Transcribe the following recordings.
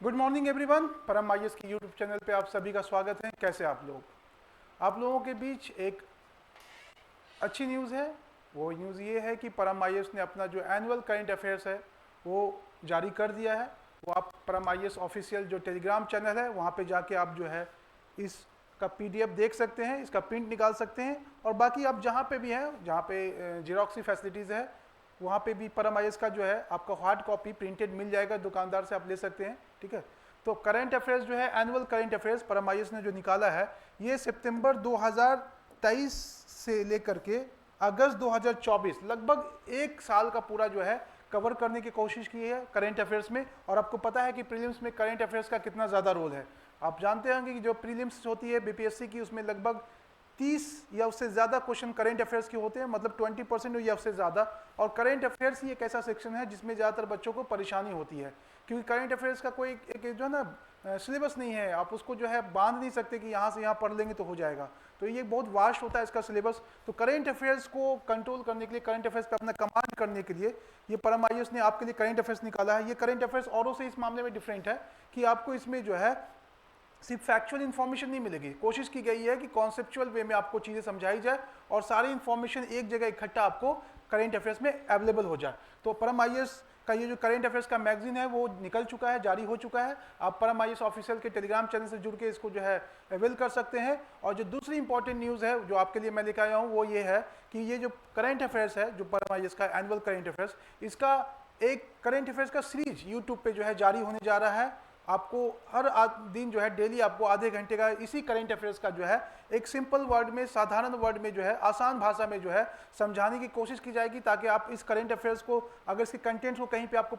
Good morning everyone. परम IAS की YouTube channel पे आप सभी का स्वागत है। कैसे आप लोग? आप लोगों के बीच एक अच्छी न्यूज़ है। वो न्यूज़ ये है कि परम आईएएस ने अपना जो एनुअल करंट अफेयर्स है वो जारी कर दिया है। वो आप परम आईएएस ऑफिशियल जो टेलीग्राम चैनल है वहाँ पे जाके आप जो है इसका पीडीएफ देख सकते हैं, इसका प्रिंट निकाल सकते हैं, और बाकी आप जहाँ पे भी हैं, जहाँ पे जेरोक्स की फैसिलिटीज़ है वहाँ पे भी परम आईएएस का जो है आपका हार्ड कॉपी प्रिंटेड मिल जाएगा, दुकानदार से आप ले सकते हैं। ठीक है, तो करंट अफेयर्स जो है एनुअल करंट अफेयर्स परम आईएएस ने जो निकाला है ये सितंबर 2023 से लेकर के अगस्त 2024 लगभग एक साल का पूरा जो है कवर करने की कोशिश की है करंट अफेयर्स में। और आपको पता है कि प्रीलिम्स में करंट अफेयर्स का कितना ज़्यादा रोल है। आप जानते होंगे कि जो प्रीलिम्स होती है बीपीएससी की उसमें लगभग 30 या उससे ज़्यादा क्वेश्चन करंट अफेयर्स के होते हैं, मतलब 20% या उससे ज़्यादा। और करंट अफेयर्स ही एक ऐसा सेक्शन है जिसमें ज़्यादातर बच्चों को परेशानी होती है, क्योंकि करंट अफेयर्स का कोई एक जो है ना सिलेबस नहीं है। आप उसको जो है बांध नहीं सकते कि यहाँ से यहाँ पढ़ लेंगे तो हो जाएगा। तो ये बहुत वास्ट होता है इसका सिलेबस। तो करंट अफेयर्स को कंट्रोल करने के लिए, करंट अफेयर्स पर अपना कमांड करने के लिए ये परम आईएएस ने आपके लिए करंट अफेयर्स निकाला है। ये करंट अफेयर्स औरों से इस मामले में डिफरेंट है कि आपको इसमें जो है सिर्फ फैक्चुअल इन्फॉर्मेशन नहीं मिलेगी। कोशिश की गई है कि कॉन्सेप्चुअल वे में आपको चीज़ें समझाई जाए और सारी इन्फॉर्मेशन एक जगह इकट्ठा आपको करंट अफेयर्स में अवेलेबल हो जाए। तो परम आईएएस का ये जो करंट अफेयर्स का मैगजीन है वो निकल चुका है, जारी हो चुका है। आप परम आईएएस ऑफिशियल के टेलीग्राम चैनल से जुड़ के इसको जो है अवेल कर सकते हैं। और जो दूसरी इंपॉर्टेंट न्यूज़ है जो आपके लिए मैं लेकर आया हूँ वो ये है कि ये जो करंट अफेयर्स है, जो परम आईएएस का एनुअल करंट अफेयर्स, इसका एक करंट अफेयर्स का सीरीज यूट्यूब पे जो है जारी होने जा रहा है। आपको हर दिन जो है डेली आपको आधे घंटे का इसी करंट अफेयर्स का जो है एक सिंपल वर्ड में, साधारण वर्ड में जो है, आसान भाषा में जो है समझाने की कोशिश की जाएगी, ताकि आप इस करंट अफेयर्स को, अगर इसके कंटेंट्स को कहीं पे आपको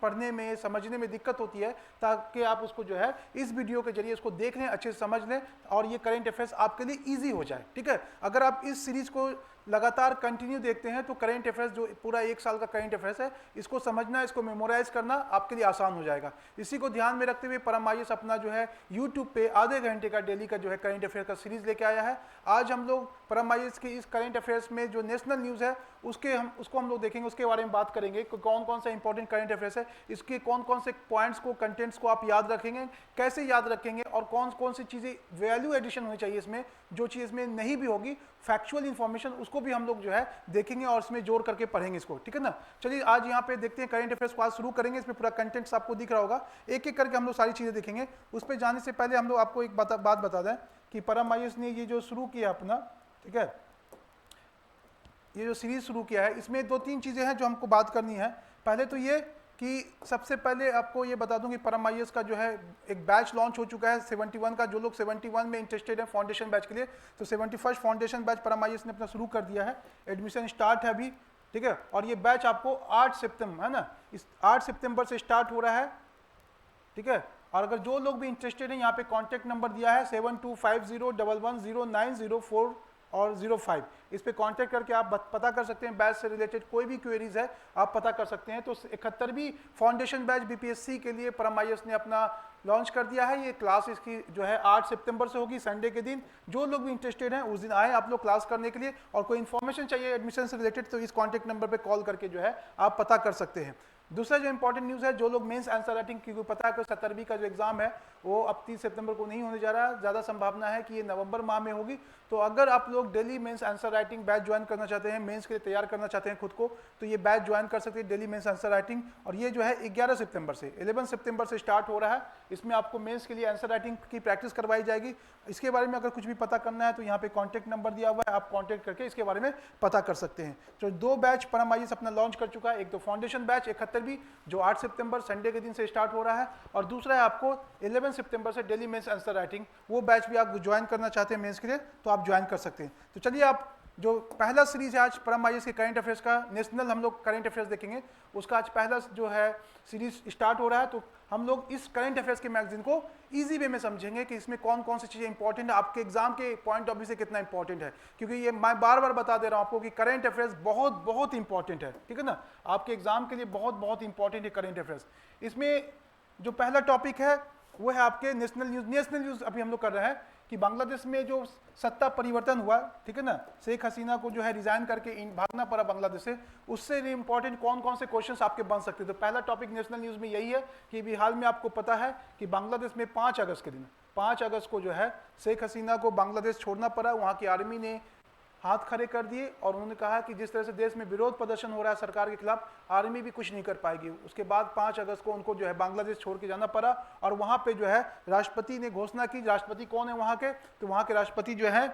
पढ़ने में, समझने में दिक्कत होती है, ताकि आप उसको जो है इस वीडियो के जरिए इसको देख लें, अच्छे से समझ लें और ये करंट अफेयर्स आपके लिए ईजी हो जाए। ठीक है, अगर आप इस सीरीज को लगातार कंटिन्यू देखते हैं तो करंट अफेयर्स जो पूरा एक साल का करंट अफेयर्स है, इसको समझना, इसको मेमोराइज करना आपके लिए आसान हो जाएगा। इसी को ध्यान में रखते हुए परम आईएएस अपना जो है यूट्यूब पे आधे घंटे का डेली का जो है करंट अफेयर का सीरीज लेके आया है। आज हम लोग परम आईएएस के इस करंट अफेयर्स में जो नेशनल न्यूज़ है उसको हम लोग देखेंगे, उसके बारे में बात करेंगे कि कौन कौन सा इंपॉर्टेंट करंट अफेयर्स है, इसके कौन कौन से पॉइंट्स को, कंटेंट्स को आप याद रखेंगे, कैसे याद रखेंगे, और कौन कौन सी चीज़ें वैल्यू एडिशन होनी चाहिए इसमें, जो चीज़ इसमें नहीं भी होगी फैक्चुअल इंफॉर्मेशन, उसको भी हम लोग जो है देखेंगे और इसमें जोड़ करके पढ़ेंगे इसको। ठीक है ना, चलिए आज यहाँ पे देखते हैं करंट अफेयर्स को आज शुरू करेंगे। इसमें पूरा कंटेंट्स आपको दिख रहा होगा, एक एक करके हम लोग सारी चीज़ें देखेंगे। उस पर जाने से पहले हम लोग आपको एक बात बता दें कि परम आईएएस ने ये जो शुरू किया अपना, ठीक है, ये जो सीरीज शुरू किया है, इसमें दो तीन चीज़ें हैं जो हमको बात करनी है। पहले तो ये कि सबसे पहले आपको ये बता दूं कि परम आईएएस का जो है एक बैच लॉन्च हो चुका है 71 का। जो लोग 71 में इंटरेस्टेड है फाउंडेशन बैच के लिए, तो 71st फाउंडेशन बैच परम आईएएस ने अपना शुरू कर दिया है। एडमिशन स्टार्ट है अभी, ठीक है, और ये बैच आपको 8 सितंबर है ना, इस 8 सितंबर से स्टार्ट हो रहा है। ठीक है, और अगर जो लोग भी इंटरेस्टेड हैं, यहाँ पे कॉन्टैक्ट नंबर दिया है 7250110904 और 05, इस पे कांटेक्ट करके आप पता कर सकते हैं। बैच से रिलेटेड कोई भी क्वेरीज है आप पता कर सकते हैं। तो 71वीं फाउंडेशन बैच बीपीएससी के लिए परम आईएएस ने अपना लॉन्च कर दिया है। ये क्लास इसकी जो है 8 सितंबर से होगी, संडे के दिन। जो लोग भी इंटरेस्टेड हैं उस दिन आए आप लोग क्लास करने के लिए, और कोई इन्फॉर्मेशन चाहिए एडमिशन से रिलेटेड तो इस कॉन्टैक्ट नंबर पर कॉल करके जो है आप पता कर सकते हैं। दूसरा जो इंपॉर्टेंट न्यूज़ है, जो लोग मेंस आंसर राइटिंग, क्योंकि पता है कि 70वीं का जो एग्जाम है वो अब 30 सितंबर को नहीं होने जा रहा है, ज़्यादा संभावना है कि ये नवंबर माह में होगी। तो अगर आप लोग daily mains answer writing batch join करना चाहते हैं, मेंस के लिए तैयार करना चाहते हैं खुद को, तो ये बैच ज्वाइन कर सकते हैं, डेली मेंस आंसर राइटिंग। और ये जो है 11 सितंबर से 11 सितंबर से स्टार्ट हो रहा है। इसमें आपको मेंस के लिए आंसर राइटिंग की प्रैक्टिस करवाई जाएगी। इसके बारे में अगर कुछ भी पता करना है तो यहाँ पे कॉन्टैक्ट नंबर दिया हुआ है, आप कॉन्टैक्ट करके इसके बारे में पता कर सकते हैं। तो 2 बैच परम आईएएस अपना लॉन्च कर चुका है। एक तो फाउंडेशन बैच 71वीं जो 8 सितंबर संडे के दिन से स्टार्ट हो रहा है, और दूसरा है आपको 11 सितंबर से डेली मेंस आंसर राइटिंग। वो बैच भी आप ज्वाइन करना चाहते हैं मेंस के लिए तो आप ज्वाइन कर सकते हैं। तो चलिए, आप जो पहला सीरीज है आज परम आईएएस के करंट अफेयर्स का, नेशनल हम लोग करंट अफेयर्स देखेंगे, उसका आज पहला जो है सीरीज स्टार्ट हो रहा है। तो हम लोग इस करंट अफेयर्स के मैगजीन को इजी वे में समझेंगे कि इसमें कौन कौन सी चीज़ें इंपॉर्टेंट है, आपके एग्जाम के पॉइंट ऑफ व्यू से कितना इंपॉर्टेंट है। क्योंकि ये मैं बार बार बता दे रहा हूँ आपको कि करंट अफेयर्स बहुत बहुत इंपॉर्टेंट है। ठीक है ना, आपके एग्जाम के लिए बहुत बहुत इंपॉर्टेंट है करंट अफेयर्स। इसमें जो पहला टॉपिक है वो है आपके नेशनल न्यूज़। नेशनल न्यूज़ अभी हम लोग कर रहे हैं कि बांग्लादेश में जो सत्ता परिवर्तन हुआ, ठीक है ना, शेख हसीना को जो है रिजाइन करके भागना पड़ा बांग्लादेश से, उससे इंपॉर्टेंट कौन कौन से क्वेश्चंस आपके बन सकते हैं। तो पहला टॉपिक नेशनल न्यूज़ में यही है कि अभी हाल में आपको पता है कि बांग्लादेश में 5 अगस्त के दिन, 5 अगस्त को जो है शेख हसीना को बांग्लादेश छोड़ना पड़ा। वहाँ की आर्मी ने हाथ खड़े कर दिए और उन्होंने कहा कि जिस तरह से देश में विरोध प्रदर्शन हो रहा है सरकार के खिलाफ, आर्मी भी कुछ नहीं कर पाएगी। उसके बाद 5 अगस्त को उनको जो है बांग्लादेश छोड़ के जाना पड़ा और वहाँ पे जो है राष्ट्रपति ने घोषणा की। राष्ट्रपति कौन है वहाँ के? तो वहाँ के राष्ट्रपति जो है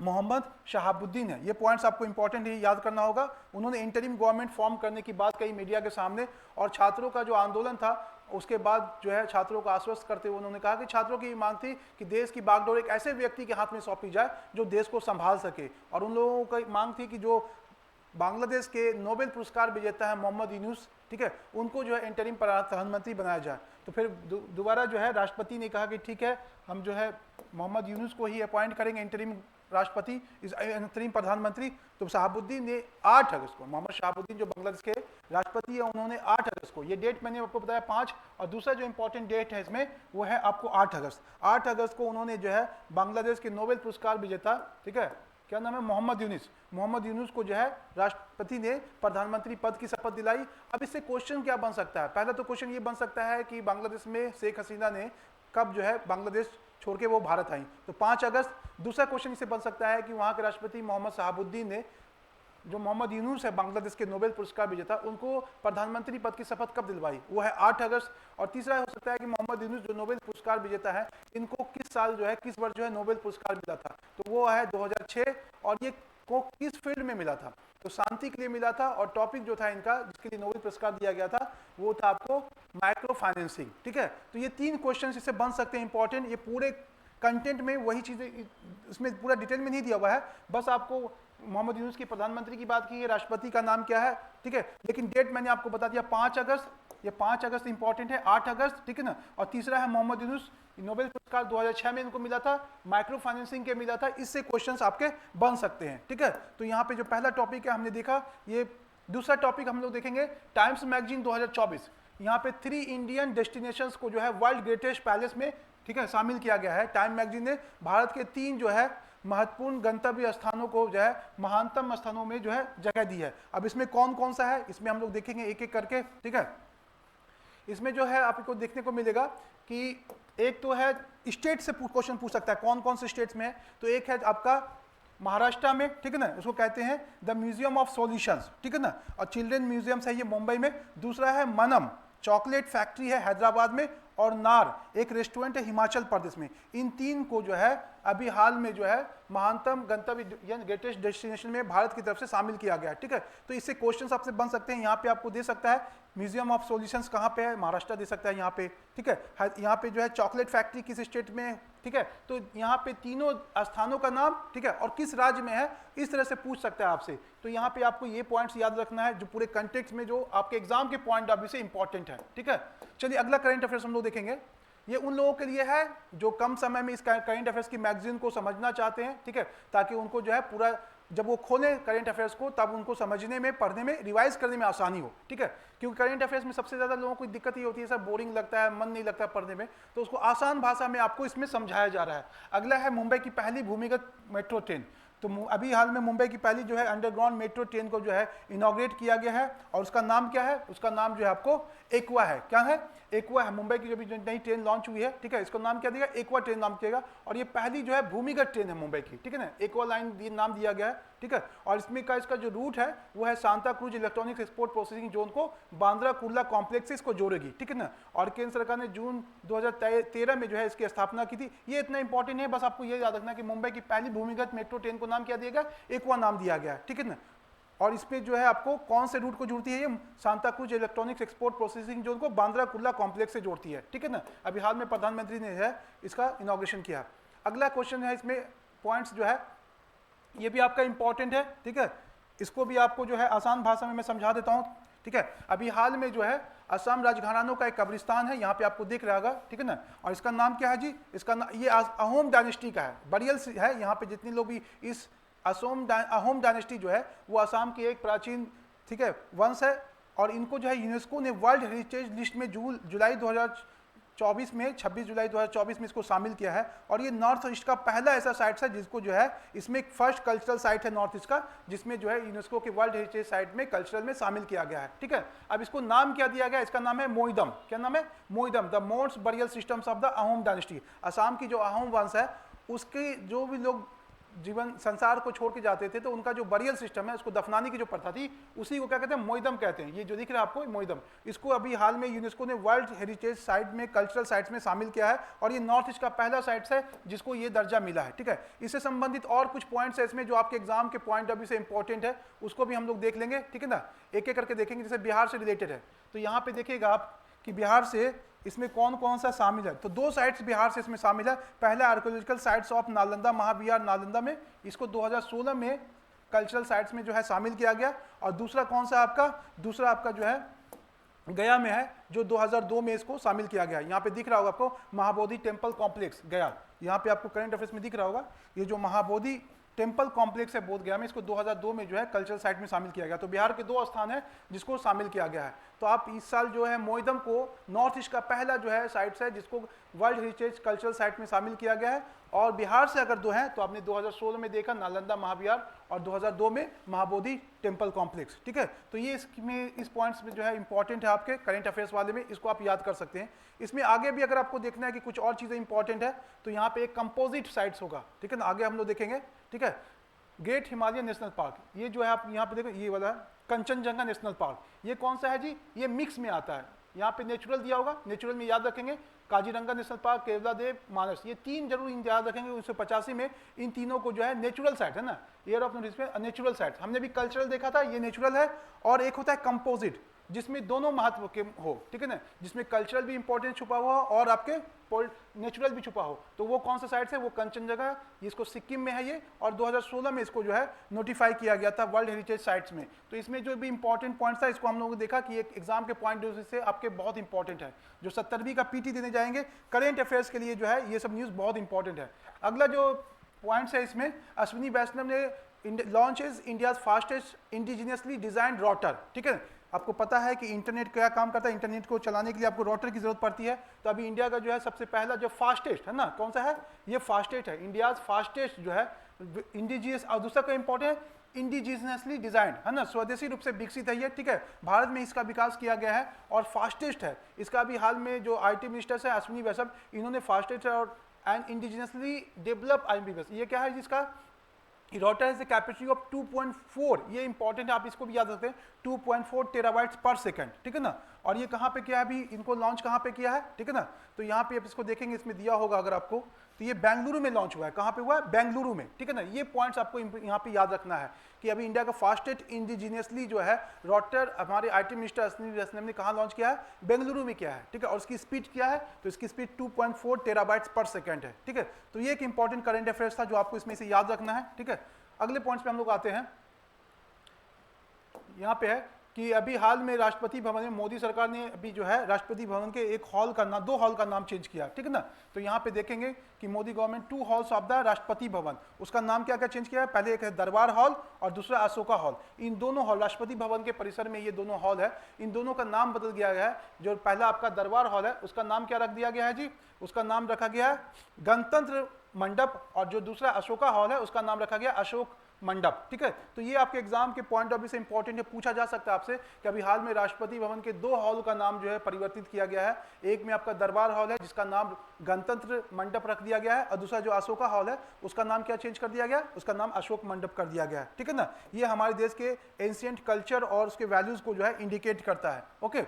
मोहम्मद शहाबुद्दीन है। ये पॉइंट्स आपको इंपॉर्टेंट ही याद करना होगा। उन्होंने इंटरिम गवर्नमेंट फॉर्म करने की बात कही मीडिया के सामने, और छात्रों का जो आंदोलन था उसके बाद जो है छात्रों को आश्वस्त करते हुए उन्होंने कहा कि छात्रों की मांग थी कि देश की बागडोर एक ऐसे व्यक्ति के हाथ में सौंपी जाए जो देश को संभाल सके। और उन लोगों की मांग थी कि जो बांग्लादेश के नोबेल पुरस्कार विजेता है मोहम्मद यूनुस, ठीक है, उनको जो है इंटरिम प्रधानमंत्री बनाया जाए। तो फिर दोबारा जो है राष्ट्रपति ने कहा कि ठीक है, हम जो है मोहम्मद यूनुस को ही अपॉइंट करेंगे इंटरिम राष्ट्रपति, इस अंतरिम प्रधानमंत्री। तो शहाबुद्दीन ने 8 अगस्त को, मोहम्मद शहाबुद्दीन जो बांग्लादेश के राष्ट्रपति है, उन्होंने 8 अगस्त को, ये डेट मैंने आपको बताया 5, और दूसरा जो इंपॉर्टेंट डेट है इसमें वो है आपको 8 अगस्त। 8 अगस्त को उन्होंने जो है बांग्लादेश के नोबेल पुरस्कार विजेता, ठीक है, क्या नाम है, मोहम्मद यूनुस को जो है राष्ट्रपति ने प्रधानमंत्री पद की शपथ दिलाई। अब इससे क्वेश्चन क्या बन सकता है? पहला तो क्वेश्चन ये बन सकता है कि बांग्लादेश में शेख हसीना ने कब जो है बांग्लादेश छोड़ के वो भारत आई, तो 5 अगस्त। दूसरा क्वेश्चन इससे बन सकता है कि वहाँ के राष्ट्रपति मोहम्मद शहाबुद्दीन ने जो मोहम्मद यूनुस है बांग्लादेश के नोबेल पुरस्कार विजेता, उनको प्रधानमंत्री पद की शपथ कब दिलवाई, वो है 8 अगस्त। और तीसरा हो सकता है कि मोहम्मद यूनुस जो नोबेल पुरस्कार विजेता है, इनको किस साल जो है, किस वर्ष जो है नोबेल पुरस्कार मिला था, तो वो है 2006। और ये को किस फील्ड में मिला था, तो शांति के लिए मिला था। और टॉपिक जो था इनका जिसके लिए नोबेल पुरस्कार दिया गया था वो था आपको माइक्रो फाइनेंसिंग, ठीक है। तो ये 3 क्वेश्चन इससे बन सकते हैं इंपॉर्टेंट। ये पूरे कंटेंट में वही चीजें, इसमें पूरा डिटेल में नहीं दिया हुआ है, बस आपको मोहम्मद यूनुस की प्रधानमंत्री की बात की है, राष्ट्रपति का नाम क्या है, ठीक है, लेकिन डेट मैंने आपको बता दिया 5 अगस्त। ये 5 अगस्त इंपॉर्टेंट है, 8 अगस्त, ठीक है ना। और तीसरा है मोहम्मद यूनुस, नोबेल पुरस्कार 2006 में इनको मिला था, माइक्रो फाइनेंसिंग के मिला था। इससे क्वेश्चंस आपके बन सकते हैं, ठीक है। तो यहाँ पे जो पहला टॉपिक है हमने देखा ये। दूसरा टॉपिक हम लोग देखेंगे टाइम्स मैगजीन 2024। यहाँ पे 3 इंडियन डेस्टिनेशंस को जो है वर्ल्ड ग्रेटेस्ट पैलेस में, ठीक है, शामिल किया गया है। टाइम मैगजीन ने भारत के 3 जो है महत्वपूर्ण गंतव्य स्थानों को जो है महानतम स्थानों में जो है जगह दी है। अब इसमें कौन कौन सा है, इसमें हम लोग देखेंगे एक एक करके, ठीक है। इसमें जो है आपको देखने को मिलेगा कि एक तो है स्टेट से क्वेश्चन पूछ सकता है, कौन कौन से स्टेट्स में है। तो एक है आपका महाराष्ट्र में, ठीक है ना, उसको कहते हैं द म्यूजियम ऑफ सॉल्यूशंस, ठीक है ना, और चिल्ड्रन म्यूजियम्स है ये मुंबई में। दूसरा है मनम, चॉकलेट फैक्ट्री है हैदराबाद में, और नार एक रेस्टोरेंट है हिमाचल प्रदेश में। इन 3 को जो है अभी हाल में जो है महानतम गंतव्य यानी ग्रेटेस्ट डेस्टिनेशन में भारत की तरफ से शामिल किया गया है, ठीक है। तो इससे क्वेश्चंस आपसे बन सकते हैं। यहाँ पे आपको दे सकता है म्यूजियम ऑफ सॉल्यूशंस कहाँ पे है, महाराष्ट्र दे सकता है यहाँ पे, ठीक है। यहाँ पे जो है चॉकलेट फैक्ट्री किस स्टेट में है, ठीक है। तो यहाँ पे तीनों स्थानों का नाम, ठीक है, और किस राज्य में है, इस तरह से पूछ सकता है आपसे। तो यहाँ पे आपको ये पॉइंट्स याद रखना है जो पूरे कंटेक्स्ट में जो आपके एग्जाम के पॉइंट ऑफ व्यू से इंपॉर्टेंट है, ठीक है। चलिए अगला करंट अफेयर्स हम लोग देखेंगे। ये उन लोगों के लिए है जो कम समय में इस करंट अफेयर्स की मैगजीन को समझना चाहते हैं, ठीक है, ताकि उनको जो है पूरा जब वो खोलें करंट अफेयर्स को तब उनको समझने में, पढ़ने में, रिवाइज करने में आसानी हो, ठीक है। क्योंकि करंट अफेयर्स में सबसे ज्यादा लोगों को दिक्कत ये होती है, सर बोरिंग लगता है, मन नहीं लगता पढ़ने में, तो उसको आसान भाषा में आपको इसमें समझाया जा रहा है। अगला है मुंबई की पहली भूमिगत मेट्रो ट्रेन। तो अभी हाल में मुंबई की पहली जो है अंडरग्राउंड मेट्रो ट्रेन को जो है इनॉग्रेट किया गया है, और उसका नाम क्या है, उसका नाम जो है आपको एक्वा है। क्या है, एक्वा है। मुंबई की जो नई ट्रेन लॉन्च हुई है, ठीक है, इसका नाम क्या दिया, एक्वा ट्रेन नाम दिएगा। और ये पहली जो है भूमिगत ट्रेन है मुंबई की, ठीक है ना, एक्वा लाइन नाम दिया गया है, ठीक है। और इसमें का इसका जो रूट है वो है Santa cruise electronics export processing zone को बांद्रा कुर्ला कॉम्प्लेक्स से इसको जोड़ेगी, ठीक है ना। और केंद्र सरकार ने जून 2013 में जो है इसकी स्थापना की थी। ये इतना इंपॉर्टेंट है, बस आपको ये याद रखना कि मुंबई की पहली भूमिगत मेट्रो ट्रेन को नाम क्या दिया गया, एक्वा नाम दिया गया है, ठीक है ना। और इसमें जो है आपको कौन से रूट को जोड़ती है, ये Santa cruise electronics export processing zone को बांद्रा कुर्ला कॉम्प्लेक्स से जोड़ती है, ठीक है ना। अभी हाल में प्रधानमंत्री ने है इसका इनॉग्रेशन किया। अगला क्वेश्चन है, इसमें पॉइंट्स जो है ये भी आपका इंपॉर्टेंट है, ठीक है। इसको भी आपको जो है आसान भाषा में मैं समझा देता हूँ, ठीक है। अभी हाल में जो है असम राजघरानों का एक कब्रिस्तान है, यहाँ पे आपको दिख रहा होगा, ठीक है ना। और इसका नाम क्या है जी, इसका ये अहोम डायनेस्टी का है, बरियल है। यहाँ पे जितने लोग भी इस अहोम डायनेस्टी जो है वो असम की एक प्राचीन, ठीक है, वंश है। और इनको जो है यूनेस्को ने वर्ल्ड हेरिटेज लिस्ट में जुलाई 2024 में 26 जुलाई 2024 में इसको शामिल किया है। और ये नॉर्थ ईस्ट का पहला ऐसा साइट है जिसको जो है इसमें फर्स्ट कल्चरल साइट है नॉर्थ ईस्ट का, जिसमें जो है यूनेस्को के वर्ल्ड हेरिटेज साइट में कल्चरल में शामिल किया गया है। ठीक है, अब इसको नाम क्या दिया गया, इसका नाम है मोइदम। क्या नाम है? Moidam, the most burial systems of the Ahom dynasty. Assam की जो अहोम वंश है उसके जो भी लोग जीवन संसार को छोड़ के जाते थे तो उनका जो बरियल सिस्टम है, उसको दफनाने की जो प्रथा थी, उसी को क्या कहते हैं? मोइदम कहते हैं। ये जो दिख रहा है आपको मोइदम, इसको अभी हाल में यूनेस्को ने वर्ल्ड हेरिटेज साइट में कल्चरल साइट्स में शामिल किया है और ये नॉर्थ ईस्ट का पहला साइट है जिसको ये दर्जा मिला है। ठीक है, इससे संबंधित और कुछ पॉइंट्स है इसमें जो आपके एग्जाम के पॉइंट ऑफ व्यू से इंपॉर्टेंट है, उसको भी हम लोग देख लेंगे। ठीक है ना, एक एक करके देखेंगे। जैसे बिहार से रिलेटेड है तो यहाँ पे देखिएगा आप कि बिहार से इसमें कौन कौन सा शामिल है। तो 2 साइट्स बिहार से इसमें शामिल है। पहला आर्कियोलॉजिकल साइट्स ऑफ नालंदा महाविहार नालंदा में, इसको 2016 में कल्चरल साइट्स में जो है शामिल किया गया। और दूसरा कौन सा आपका? दूसरा आपका जो है गया में है, जो 2002 में इसको शामिल किया गया। यहाँ पे दिख रहा होगा आपको महाबोधि टेम्पल कॉम्प्लेक्स गया, यहाँ पे आपको करंट अफेयर्स में दिख रहा होगा। ये जो महाबोधि टेम्पल कॉम्प्लेक्स है बोध गया में, इसको 2002 में जो है कल्चरल साइट में शामिल किया गया। तो बिहार के 2 स्थान है जिसको शामिल किया गया है। तो आप इस साल जो है मोइदम को नॉर्थ ईस्ट का पहला जो है साइट्स है जिसको वर्ल्ड हेरिटेज कल्चरल साइट में शामिल किया गया है। और बिहार से अगर 2 हैं तो आपने 2016 में देखा नालंदा महाविहार और 2002 में महाबोधि टेम्पल कॉम्प्लेक्स। ठीक है, तो ये इसमें इस पॉइंट्स में जो है इंपॉर्टेंट है आपके करंट अफेयर्स वाले में, इसको आप याद कर सकते हैं। इसमें आगे भी अगर आपको देखना है कि कुछ और चीज़ें इंपॉर्टेंट है तो यहाँ पे एक कंपोजिट साइट्स होगा। ठीक है ना, आगे हम लोग देखेंगे। ठीक है, ग्रेट हिमालयन नेशनल पार्क, ये जो है आप यहाँ पे देखो, ये वाला कंचनजंगा नेशनल पार्क, ये कौन सा है जी? ये मिक्स में आता है। यहाँ पे नेचुरल दिया होगा, नेचुरल में याद रखेंगे काजीरंगा नेशनल पार्क, केवला देव, मानस, ये 3 जरूर याद रखेंगे। 1985 में इन तीनों को जो है नेचुरल साइट है ना, एयर ऑफ नेचुरल साइट। हमने भी कल्चरल देखा था, ये नेचुरल है। और एक होता है कंपोजिट जिसमें दोनों महत्व के हो। ठीक है ना, जिसमें कल्चरल भी इंपॉर्टेंट छुपा हुआ हो और आपके नेचुरल भी छुपा हो। तो वो कौन सा साइट है? वो कंचनजंगा, इसको सिक्किम में है ये। और 2016 में इसको जो है नोटिफाई किया गया था वर्ल्ड हेरिटेज साइट्स में। तो इसमें जो भी इंपॉर्टेंट पॉइंट्स था इसको हम लोगों ने देखा कि एक एग्जाम के पॉइंट ऑफ व्यू से आपके बहुत इंपॉर्टेंट है। जो 70वीं का पीटी देने जाएंगे करेंट अफेयर्स के लिए जो है ये सब न्यूज़ बहुत इंपॉर्टेंट है। अगला जो पॉइंट्स है इसमें, अश्विनी वैष्णव ने launches India's fastest indigenously designed router. ठीक है, आपको पता है कि इंटरनेट क्या काम करता है, इंटरनेट को चलाने के लिए आपको राउटर की जरूरत पड़ती है। तो अभी इंडिया का जो है सबसे पहला जो फास्टेस्ट है ना, कौन सा है? ये फास्टेस्ट है, इंडियाज फास्टेस्ट जो है इंडिजियस। और दूसरा का इंपॉर्टेंट है इंडिजिनियसली डिजाइंड है ना, स्वदेशी रूप से विकसित है ये। ठीक है, भारत में इसका विकास किया गया है और फास्टेस्ट है। इसका अभी हाल में जो IT मिनिस्टर है अश्विनी वैष्णव, इन्होंने फास्टेस्ट और एंड इंडिजिनियसली डेवलप IBS, ये क्या है जिसका राउटर है कैपेसिटी ऑफ 2.4, ये इंपॉर्टेंट है, आप इसको भी याद रखते हैं, 2.4 टेराबाइट्स पर सेकंड। ठीक है ना, और ये कहाँ पे किया है अभी, इनको लॉन्च कहाँ पे किया है? ठीक है ना, तो यहाँ पे आप इसको देखेंगे, इसमें दिया होगा अगर आपको, तो ये बेंगलुरु में लॉन्च हुआ है। कहाँ पे हुआ है? बेंगलुरु में। ठीक है ना, ये पॉइंट्स आपको यहाँ पे याद रखना है कि अभी इंडिया का फास्टेस्ट इंडिजिनियसली जो है राउटर हमारे IT मिनिस्टर अश्विनी वैष्णव ने कहाँ लॉन्च किया है? बेंगलुरु में किया है। ठीक है, और इसकी स्पीड क्या है? तो इसकी स्पीड 2.4 टेराबाइट्स पर सेकंड है। ठीक है, तो ये एक इंपॉर्टेंट करंट अफेयर्स था जो आपको इसमें से याद रखना है। ठीक है, अगले पॉइंट्स पे हम लोग आते हैं। यहाँ पे है कि अभी हाल में राष्ट्रपति भवन में मोदी सरकार ने अभी जो है राष्ट्रपति भवन के एक हॉल का नाम, 2 हॉल का नाम चेंज किया। ठीक है ना, तो यहाँ पे देखेंगे कि Modi government 2 halls of the Rashtrapati Bhavan, उसका नाम क्या क्या चेंज किया है? पहले एक है दरबार हॉल और दूसरा अशोका हॉल। इन दोनों हॉल, राष्ट्रपति भवन के परिसर में ये दोनों हॉल है, इन दोनों का नाम बदल गया है। जो पहला आपका दरबार हॉल है उसका नाम क्या रख दिया गया है जी? उसका नाम रखा गया है गणतंत्र मंडप, और जो दूसरा अशोका हॉल है उसका नाम रखा गया अशोक मंडप। ठीक है, तो ये आपके एग्जाम के पॉइंट ऑफ व्यू से इंपॉर्टेंट है, पूछा जा सकता है आपसे कि अभी हाल में राष्ट्रपति भवन के 2 हॉल का नाम जो है परिवर्तित किया गया है। एक में आपका दरबार हॉल है जिसका नाम गणतंत्र मंडप रख दिया गया है, और दूसरा जो अशोका हॉल है उसका नाम क्या चेंज कर दिया गया? उसका नाम अशोक मंडप कर दिया गया है। ठीक है ना, ये हमारे देश के एंशिएंट कल्चर और उसके वैल्यूज को जो है इंडिकेट करता है। ओके,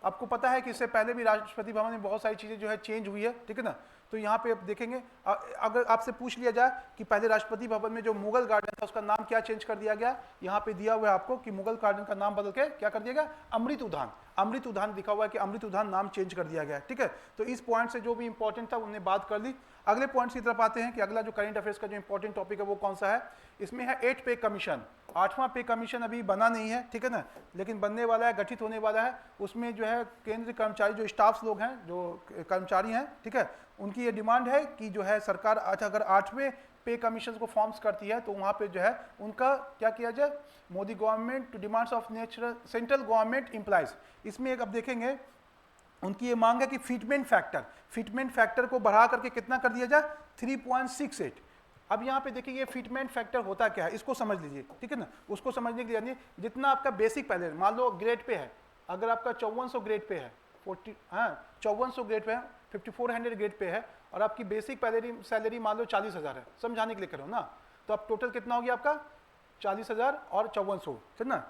आपको पता है कि इससे पहले भी राष्ट्रपति भवन में बहुत सारी चीज़ें जो है चेंज हुई है। ठीक है ना, तो यहाँ पे आप देखेंगे, अगर आपसे पूछ लिया जाए कि पहले राष्ट्रपति भवन में जो मुगल गार्डन था उसका नाम क्या चेंज कर दिया गया, यहाँ पे दिया हुआ है आपको कि मुगल गार्डन का नाम बदल के क्या कर दिया गया? अमृत उद्यान। अमृत उद्यान लिखा हुआ है कि अमृत उद्यान नाम चेंज कर दिया गया है। ठीक है, तो इस पॉइंट से जो भी इंपॉर्टेंट था उन्हें बात कर ली। अगले पॉइंट्स की तरफ आते हैं कि अगला जो करंट अफेयर्स का जो इंपॉर्टेंट टॉपिक है वो कौन सा है? इसमें है 8 पे कमीशन। 8वां पे कमीशन अभी बना नहीं है। ठीक है ना, लेकिन बनने वाला है, गठित होने वाला है। उसमें जो है केंद्रीय कर्मचारी, जो स्टाफ्स लोग हैं, जो कर्मचारी हैं, ठीक है, उनकी ये डिमांड है कि जो है सरकार अगर 8वें पे कमीशन को फॉर्म्स करती है तो वहाँ पे जो है उनका क्या किया जाए? Modi government two demands of natural central government employees. इसमें एक अब देखेंगे उनकी ये मांग है कि फिटमेंट फैक्टर को बढ़ा करके कितना कर दिया जाए, 3.68। अब यहाँ पे देखिए ये फिटमेंट फैक्टर होता क्या है, इसको समझ लीजिए, ठीक है ना। उसको समझने के लिए जितना आपका बेसिक पहले, मान लो ग्रेड पे है, अगर आपका 5400 ग्रेड पे है, 5400 ग्रेड पे है, 5400 ग्रेड पे है, और आपकी बेसिक सैलरी मान लो 40,000 है, समझाने के लिए करो ना, तो अब टोटल कितना हो गया आपका 40,000 और 5400, ठीक ना,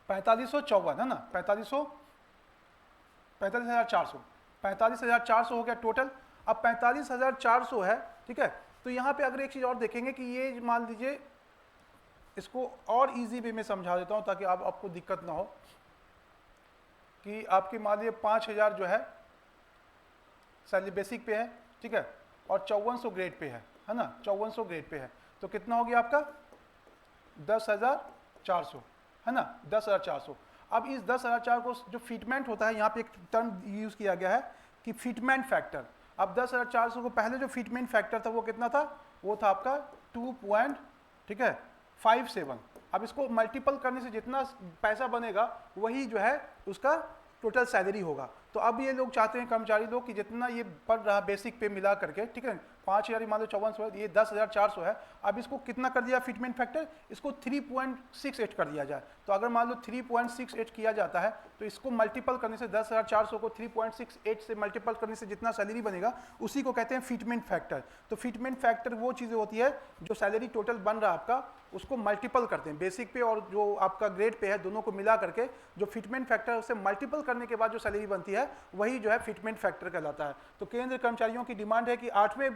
4554 है ना, 45,400 हो गया टोटल। अब 45,400 है, ठीक है। तो यहाँ पे अगर एक चीज़ और देखेंगे कि ये मान लीजिए, इसको और इजी वे में समझा देता हूँ ताकि आपको दिक्कत ना हो, कि आपकी मान लीजिए 5,000 जो है सैलरी बेसिक पे है, ठीक है, और 5400 ग्रेड पे है ना, 5400 ग्रेड पे है, तो कितना हो गया आपका 10,400, है ना, 10,400। अब इस 10,400 को जो फिटमेंट होता है, यहाँ पे एक टर्म यूज किया गया है कि फिटमेंट फैक्टर। अब 10,400 को पहले जो फिटमेंट फैक्टर था वो कितना था, वो था आपका 2.57। अब इसको मल्टीपल करने से जितना पैसा बनेगा वही जो है उसका टोटल सैलरी होगा। तो अब ये लोग चाहते हैं, कर्मचारी लोग, कि जितना ये पड़ रहा बेसिक पे मिला करके, ठीक है, 5,000 मान लो 5400 है, ये 10,400 है, अब इसको कितना कर दिया फिटमेंट फैक्टर, इसको 3.68 कर दिया जाए। तो अगर मान लो 3.68 किया जाता है तो इसको मल्टीपल करने से 10,400 को 3.68 से मल्टीपल करने से जितना सैलरी बनेगा उसी को कहते हैं फिटमेंट फैक्टर। तो फिटमेंट फैक्टर वो चीज़ें होती है जो सैलरी टोटल बन रहा है आपका, उसको मल्टीपल करते हैं, बेसिक पे और जो आपका ग्रेड पे है दोनों को मिला करके जो फिटमेंट फैक्टर है उससे मल्टीपल करने के बाद जो सैलरी बनती है वही जो है फिटमेंट फैक्टर कहलाता है। तो केंद्र कर्मचारियों की डिमांड है कि 8वें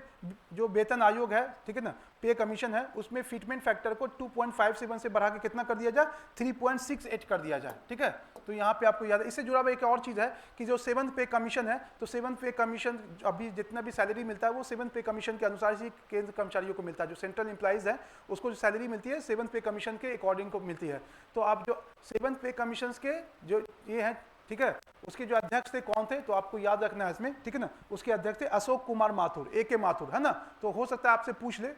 जो वेतन आयोग है, ठीक है ना, पे कमीशन है, उसमें फिटमेंट फैक्टर को 2.57 से बढ़ा के कितना कर दिया जाए, 3.68 कर दिया जाए, ठीक है। तो यहाँ पे आपको याद है, इससे जुड़ा हुआ एक और चीज़ है कि जो 7th पे कमीशन है, तो 7th पे कमीशन अभी जितना भी सैलरी मिलता है वो 7th पे कमीशन के अनुसार ही केंद्र कर्मचारियों को मिलता है। जो सेंट्रल एम्प्लॉइज है उसको जो सैलरी मिलती है 7th पे कमीशन के अकॉर्डिंग को मिलती है। तो आप जो 7th पे कमीशन के जो ये हैं, ठीक है, उसके जो अध्यक्ष थे कौन थे, तो आपको याद रखना है इसमें, ठीक है ना, उसके अध्यक्ष थे अशोक कुमार माथुर, AK माथुर, है ना। तो हो सकता है आपसे पूछ ले,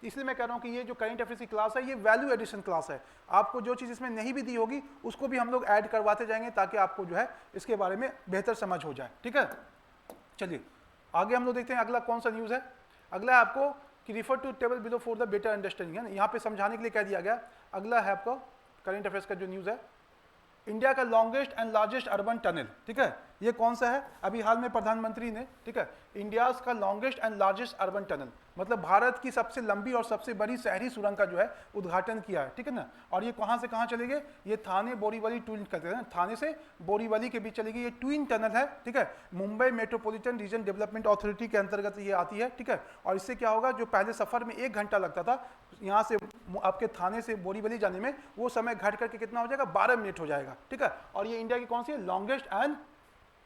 इसलिए मैं कह रहा हूं कि ये जो करंट अफेयर्स की क्लास है ये वैल्यू एडिशन क्लास है। आपको जो चीज़ इसमें नहीं भी दी होगी उसको भी हम लोग ऐड करवाते जाएंगे ताकि आपको जो है इसके बारे में बेहतर समझ हो जाए, ठीक है। चलिए आगे हम लोग देखते हैं अगला कौन सा न्यूज़ है। अगला है आपको कि refer to table below for the better understanding, है ना, यहाँ पे समझाने के लिए कह दिया गया। अगला है आपको करंट अफेयर्स का जो न्यूज़ है, इंडिया का longest and largest urban tunnel, ठीक है, ये कौन सा है, अभी हाल में प्रधानमंत्री ने, ठीक है, इंडिया का longest and largest urban tunnel, मतलब भारत की सबसे लंबी और सबसे बड़ी शहरी सुरंग का जो है उद्घाटन किया है, ठीक है ना। और ये कहाँ से कहाँ चलेगी, ये थाने बोरीवली ट्विन कहते हैं, थाने से बोरीवली के बीच चलेगी, ये ट्विन टनल है, ठीक है, Mumbai metropolitan region development authority के अंतर्गत ये आती है, ठीक है। और इससे क्या होगा, जो पहले सफर में 1 घंटा लगता था यहाँ से आपके थाने से बोरीवली जाने में, वो समय घट करके कितना हो जाएगा, 12 मिनट हो जाएगा, ठीक है। और ये इंडिया की कौन सी है, longest and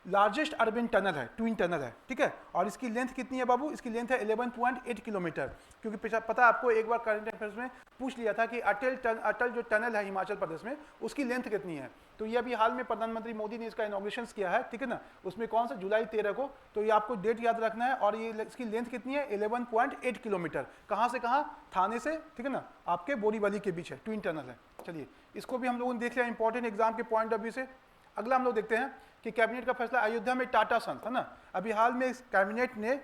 largest urban tunnel है, ट्विन टनल है, ठीक है। और इसकी लेंथ कितनी है बाबू, इसकी लेंथ है 11.8 किलोमीटर। क्योंकि पता आपको एक बार करंट अफेयर्स में पूछ लिया था कि अटल जो टनल है हिमाचल प्रदेश में उसकी लेंथ कितनी है, तो ये अभी हाल में प्रधानमंत्री मोदी ने इसका इनॉग्रेशन किया है, ठीक है ना, उसमें कौन सा जुलाई 13 को, तो ये आपको डेट याद रखना है। और ये इसकी लेंथ कितनी है, 11.8 किलोमीटर, कहाँ से कहाँ, थाने से, ठीक है ना, आपके बोरीवली के बीच है, ट्विन टनल है। चलिए इसको भी हम लोगों ने देख लिया इंपॉर्टेंट एग्जाम के पॉइंट ऑफ व्यू से। अगला हम लोग देखते हैं कि कैबिनेट का फैसला अयोध्या में टाटा सन्स, है ना, अभी हाल में इस कैबिनेट ने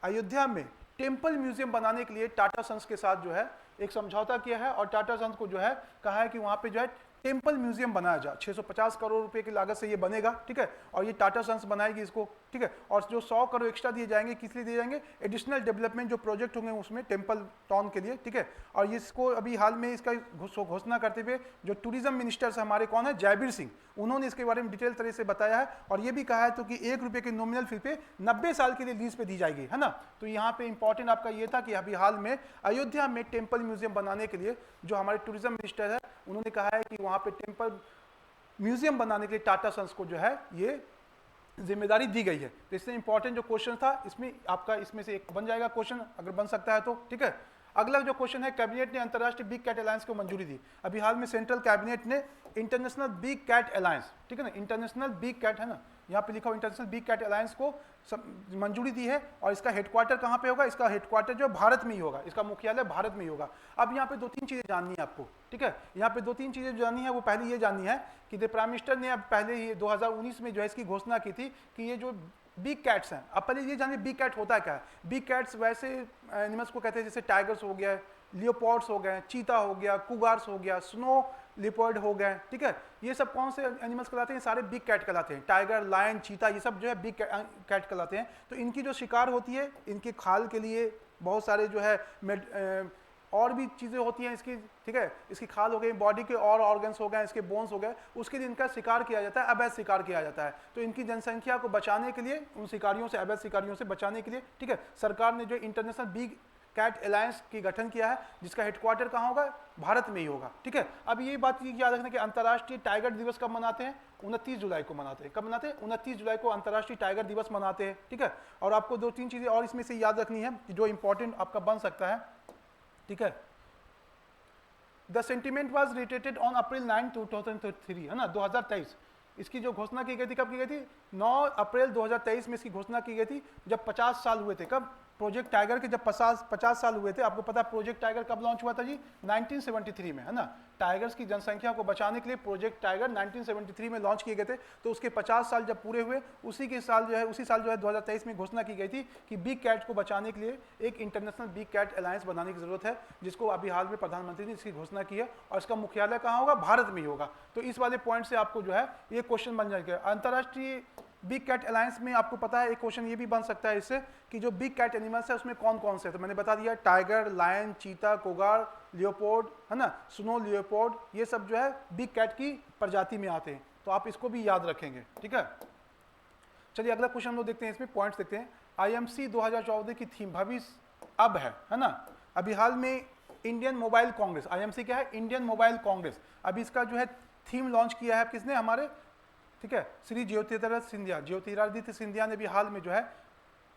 अयोध्या में टेम्पल म्यूजियम बनाने के लिए टाटा सन्स के साथ जो है एक समझौता किया है, और टाटा सन्स को जो है कहा है कि वहाँ पे जो है टेम्पल म्यूजियम बनाया जाए, 650 करोड़ रुपए की लागत से ये बनेगा, ठीक है। और ये टाटा सन्स बनाएगी इसको, ठीक है। और जो 100 करोड़ एक्स्ट्रा दिए जाएंगे, किस लिए दिए जाएंगे, एडिशनल डेवलपमेंट जो प्रोजेक्ट होंगे उसमें टेम्पल टाउन के लिए, ठीक है। और इसको अभी हाल में इसका घोषणा करते हुए जो टूरिज्म मिनिस्टर से हमारे कौन है, जयवीर सिंह, उन्होंने इसके बारे में डिटेल तरह से बताया है। और ये भी कहा है तो कि 1 रुपये के नॉमिनल फी पे 90 साल के लिए लीज पे दी जाएगी, है ना। तो यहाँ पे इंपॉर्टेंट आपका ये था कि अभी हाल में अयोध्या में टेम्पल म्यूजियम बनाने के लिए जो हमारे टूरिज्म मिनिस्टर है उन्होंने कहा है कि वहाँ पे टेम्पल म्यूजियम बनाने के लिए टाटा सन्स को जो है ये जिम्मेदारी दी गई है। तो इससे इंपॉर्टेंट जो क्वेश्चन था इसमें आपका इसमें से एक बन जाएगा क्वेश्चन, अगर बन सकता है तो, ठीक है। अगला जो क्वेश्चन है, कैबिनेट ने अंतर्राष्ट्रीय बिग कैट अलायंस को मंजूरी दी। अभी हाल में सेंट्रल कैबिनेट ने इंटरनेशनल बिग कैट अलायंस, ठीक है ना, इंटरनेशनल बिग कैट है ना, यहाँ पे लिखा हुआ इंटरनेशनल बिग कैट अलायंस को मंजूरी दी है। और इसका हेडक्वार्टर कहाँ पे होगा? इसका हेडक्वार्टर जो भारत में ही होगा, इसका मुख्यालय भारत में ही होगा। अब यहाँ पे दो तीन चीजें जाननी है आपको, ठीक है, यहाँ पे दो तीन चीजें जाननी है। वो पहले ये जाननी है कि द प्राइम मिनिस्टर ने अब पहले ही 2019 में जो है इसकी घोषणा की थी कि ये जो बिग कैट्स हैं, अब पहले ये जानिए बिग कैट होता क्या है। बिग कैट्स वैसे एनिमल्स को कहते हैं जैसे टाइगर्स हो गया, लियोपॉर्ड्स हो गए, चीता हो गया, कुगार्स हो गया, स्नो लिपर्ड हो गए, ठीक है, ये सब कौन से एनिमल्स कहलाते हैं? सारे बिग कैट कहलाते हैं। टाइगर, लायन, चीता, ये सब जो है बिग कैट कहलाते हैं। तो इनकी जो शिकार होती है, इनके खाल के लिए बहुत सारे जो है और भी चीज़ें होती हैं इसकी, ठीक है, इसकी खाल हो गई, बॉडी के और ऑर्गन्स हो गए, इसके बोन्स हो गए, उसके लिए इनका शिकार किया जाता है, अवैध शिकार किया जाता है। तो इनकी जनसंख्या को बचाने के लिए, उन शिकारियों से, अवैध शिकारियों से बचाने के लिए, ठीक है, सरकार ने जो इंटरनेशनल बिग कैट अलायंस की गठन किया है, जिसका हेडक्वार्टर कहाँ होगा? भारत में ही होगा, ठीक है। अब ये बात याद रखना कि अंतर्राष्ट्रीय टाइगर दिवस कब मनाते हैं? 29 जुलाई को मनाते हैं। कब मनाते हैं? 29 जुलाई को अंतर्राष्ट्रीय टाइगर दिवस मनाते हैं, ठीक है। और आपको दो तीन चीजें और इसमें से याद रखनी है जो इंपॉर्टेंट आपका बन सकता है, ठीक है। The sentiment was retested on April 9, 2003, है ना, 2023। इसकी जो घोषणा की गई थी, कब की गई थी? 9 अप्रैल 2023 में इसकी घोषणा की गई थी, जब 50 साल हुए थे। कब? प्रोजेक्ट टाइगर के जब 50 साल हुए थे। आपको पता है प्रोजेक्ट टाइगर कब लॉन्च हुआ था जी? 1973 में, है ना। टाइगर्स की जनसंख्या को बचाने के लिए प्रोजेक्ट टाइगर 1973 में लॉन्च किए गए थे। तो उसके 50 साल जब पूरे हुए, उसी साल जो है 2023 में घोषणा की गई थी कि बिग कैट को बचाने के लिए एक इंटरनेशनल बिग कैट अलायंस बनाने की जरूरत है, जिसको अभी हाल में प्रधानमंत्री ने इसकी घोषणा की है। और इसका मुख्यालय कहाँ होगा? भारत में ही होगा। तो इस वाले पॉइंट से आपको जो है ये क्वेश्चन बन जाएगा। अंतर्राष्ट्रीय बिग कैट अलायंस में आपको पता है एक क्वेश्चन ये भी बन सकता है इससे कि जो बिग कैट एनिमल्स है उसमें कौन कौन से है। तो मैंने बता दिया, टाइगर, लायन, चीता, कोगार, लियोपोर्ड, है ना, स्नो लियोपोर्ड, ये सब जो है बिग कैट की प्रजाति में आते हैं। तो आप इसको भी याद रखेंगे, ठीक है। चलिए अगला क्वेश्चन हम लोग देखते हैं, इसमें पॉइंट्स देखते हैं। IMC 2014 की थीम भविष्य अब है ना। अभी हाल में इंडियन मोबाइल कांग्रेस, IMC क्या है? Indian mobile Congress. अभी इसका जो है थीम लॉन्च किया है किसने? हमारे, ठीक है, श्री ज्योतिरादित्य सिंधिया ने भी हाल में जो है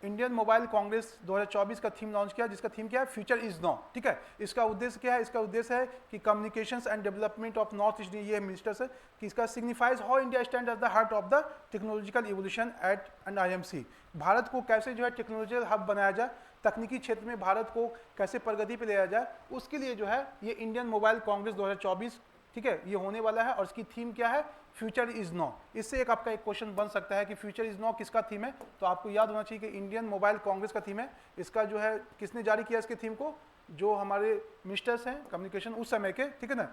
इंडियन मोबाइल कांग्रेस 2024 का थीम लॉन्च किया, जिसका थीम क्या है? फ्यूचर इज नाउ, ठीक है। इसका उद्देश्य क्या है? इसका उद्देश्य है कि communications and development of north east, ये मिनिस्टर्स है कि इसका signifies how India stand at the heart of the technological evolution at and IMC। Bharat को कैसे जो है टेक्नोलॉजिकल हब बनाया जाए, तकनीकी क्षेत्र में भारत को कैसे प्रगति पे ले जाया जाए, उसके लिए जो है ये इंडियन मोबाइल कांग्रेस 2024, ठीक है, ये होने वाला है। और इसकी थीम क्या है? Future is now. इससे एक आपका एक क्वेश्चन बन सकता है कि फ्यूचर इज नाउ किसका थीम है? तो आपको याद होना चाहिए कि इंडियन मोबाइल कांग्रेस का थीम है। इसका जो है किसने जारी किया इसके थीम को? जो हमारे मिनिस्टर्स हैं कम्युनिकेशन उस समय के, ठीक है ना,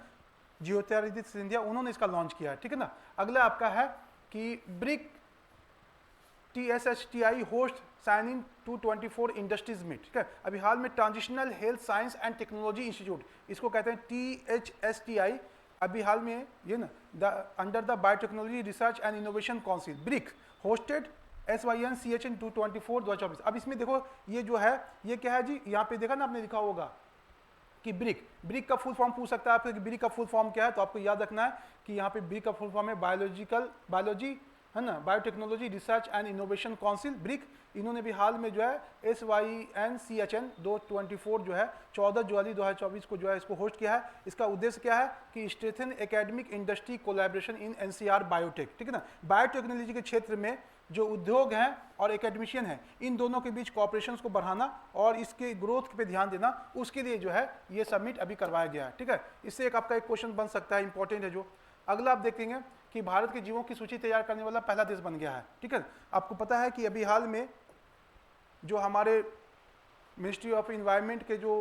ज्योतिरादित्य सिंधिया, उन्होंने इसका लॉन्च किया है, ठीक है ना। अगला आपका है कि BRIC TSHTI host sign in 224 industries meet, ठीक है। अभी हाल में transitional health science and technology institute, इसको कहते हैं THSTI, अभी हाल में ये ना under the biotechnology research and innovation council BRIC hosted SYNCHN 224 2024। अब इसमें देखो ये जो है ये क्या है जी? यहाँ पे देखा ना आपने, लिखा होगा कि ब्रिक का फुल फॉर्म पूछ सकता है आपसे कि ब्रिक का फुल फॉर्म क्या है। तो आपको याद रखना है कि यहाँ पे ब्रिक का फुल फॉर्म है बायोलॉजी, है ना, biotechnology research and innovation council brick. इन्होंने भी हाल में जो है SYNCHN 224 जो है 14 जुलाई 2024 को जो है इसको होस्ट किया है। इसका उद्देश्य क्या है कि स्ट्रेथन एकेडमिक इंडस्ट्री कोलैबोरेशन इन NCR बायोटेक, ठीक है ना। बायोटेक्नोलॉजी के क्षेत्र में जो उद्योग हैं और एकेडमिशियन हैं, इन दोनों के बीच कॉपरेशन को बढ़ाना और इसके ग्रोथ पे ध्यान देना, उसके लिए जो है ये समिट अभी करवाया गया है, ठीक है। इससे एक आपका एक क्वेश्चन बन सकता है, इंपॉर्टेंट है जो। अगला आप देखेंगे कि भारत के जीवों की सूची तैयार करने वाला पहला देश बन गया है, ठीक है। आपको पता है कि अभी हाल में जो हमारे मिनिस्ट्री ऑफ इन्वायरमेंट के जो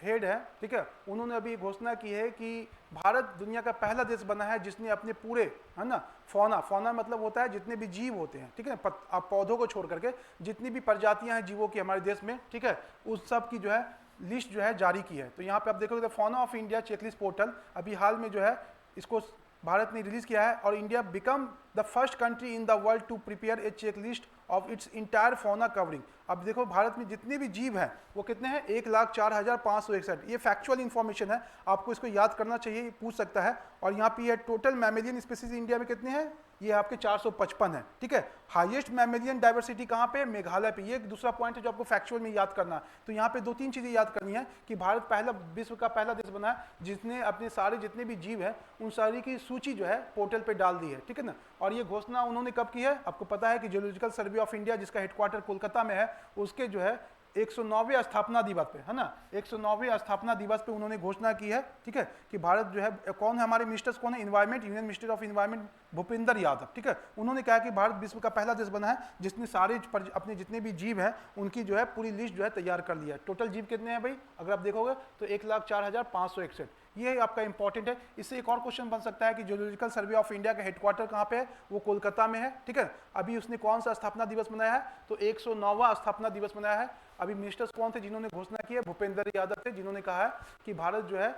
हेड है, ठीक है, उन्होंने अभी घोषणा की है कि भारत दुनिया का पहला देश बना है जिसने अपने पूरे, है ना, फौना मतलब होता है जितने भी जीव होते हैं, ठीक है, आप पौधों को छोड़ करके जितनी भी प्रजातियां हैं जीवों की हमारे देश में, ठीक है, उस सब की जो है लिस्ट जो है जारी की है। तो यहाँ पे आप देखोगे fauna of India checklist portal अभी हाल में जो है इसको भारत ने रिलीज किया है और India become the first country in the world to prepare a checklist of its entire fauna covering. अब देखो भारत में जितने भी जीव हैं वो कितने हैं, 1,04,561। ये फैक्चुअल इंफॉर्मेशन है, आपको इसको याद करना चाहिए, पूछ सकता है। और यहाँ पे ये टोटल मैमेलियन स्पीसीज इंडिया में कितने हैं, ये आपके 455 है, ठीक है। हाईएस्ट मैमेलियन डाइवर्सिटी कहाँ पे, मेघालय पे। ये एक दूसरा पॉइंट है जो आपको फैक्चुअल में याद करना है। तो यहाँ पे 2-3 चीजें याद करनी है कि भारत पहला विश्व का पहला देश बना है जिसने अपने सारे जितने भी जीव है उन सारी की सूची जो है पोर्टल पे डाल दी है, ठीक है ना। और ये घोषणा उन्होंने कब की है, आपको पता है कि जियोलॉजिकल सर्वे ऑफ इंडिया जिसका हेडक्वार्टर कोलकाता में है, उसके जो है 109वें स्थापना दिवस पे, है ना, 109वें स्थापना दिवस पे उन्होंने घोषणा की है, ठीक है, कि भारत जो है, कौन है हमारे मिनिस्टर्स, कौन है, environment, union minister of environment Bhupendra Yadav, ठीक है। उन्होंने कहा कि भारत विश्व का पहला देश बना है जिसने सारे अपने जितने भी जीव हैं उनकी जो है पूरी लिस्ट जो है तैयार कर लिया है। टोटल जीव कितने हैं भाई, अगर आप देखोगे तो 1,04,561। ये आपका इंपॉर्टेंट है। इससे एक और क्वेश्चन बन सकता है कि जियोलॉजिकल सर्वे ऑफ इंडिया का हेडक्वार्टर कहाँ पे है, वो कोलकाता में है, ठीक है। अभी उसने कौन सा स्थापना दिवस मनाया है, तो 109वां स्थापना दिवस मनाया है। अभी मिनिस्टर्स कौन थे जिन्होंने घोषणा की है, भूपेंद्र यादव थे, जिन्होंने कहा है कि भारत जो है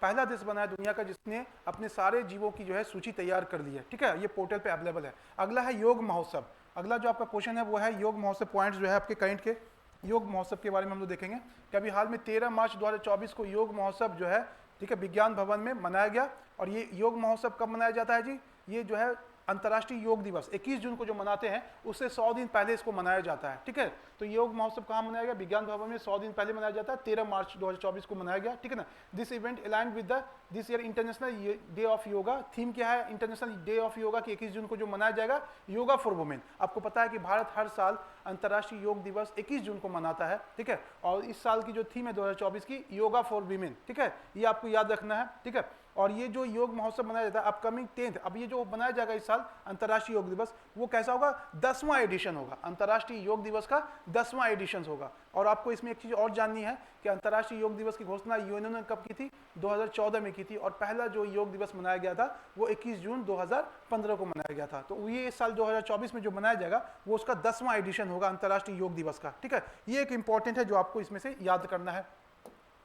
पहला देश बना है दुनिया का जिसने अपने सारे जीवों की जो है सूची तैयार कर ली है, ठीक है। ये पोर्टल पे अवेलेबल है। अगला है योग महोत्सव। अगला जो आपका क्वेश्चन है वो है योग महोत्सव पॉइंट्स जो है आपके करंट के योग महोत्सव के बारे में हम लोग देखेंगे कि अभी हाल में 13 मार्च 2024 को योग महोत्सव जो है, ठीक है, विज्ञान भवन में मनाया गया। और ये योग महोत्सव कब मनाया जाता है जी, ये जो है अंतर्राष्ट्रीय योग दिवस 21 जून को जो मनाते हैं उससे 100 दिन पहले इसको मनाया जाता है, ठीक है। तो योग महोत्सव कहाँ मनाया गया, विज्ञान भवन में 100 दिन पहले मनाया जाता है, 13 मार्च 2024 को मनाया गया, ठीक है ना। This event aligned with the this year international day of yoga. Theme क्या है इंटरनेशनल डे ऑफ योगा की 21 जून को जो मनाया जाएगा, योगा फॉर वुमेन। आपको पता है कि भारत हर साल अंतर्राष्ट्रीय योग दिवस 21 जून को मनाता है, ठीक है। और इस साल की जो थीम है 2024 की, योगा फॉर वीमेन, ठीक है, ये आपको याद रखना है, ठीक है। और ये जो योग महोत्सव मनाया जाता है अपकमिंग 10th, अब ये जो मनाया जाएगा इस साल अंतर्राष्ट्रीय योग दिवस, वो कैसा होगा, 10वां एडिशन होगा। अंतर्राष्ट्रीय योग दिवस का 10वां एडिशन होगा। और आपको इसमें एक चीज और जाननी है कि अंतर्राष्ट्रीय योग दिवस की घोषणा यूएनओ ने कब की थी, 2014 में की थी। और पहला जो योग दिवस मनाया गया था वो 21 जून 2015 को मनाया गया था। तो ये इस साल 2024 में जो मनाया जाएगा वो उसका 10वां एडिशन होगा अंतर्राष्ट्रीय योग दिवस का, ठीक है। ये एक इंपॉर्टेंट है जो आपको इसमें से याद करना है,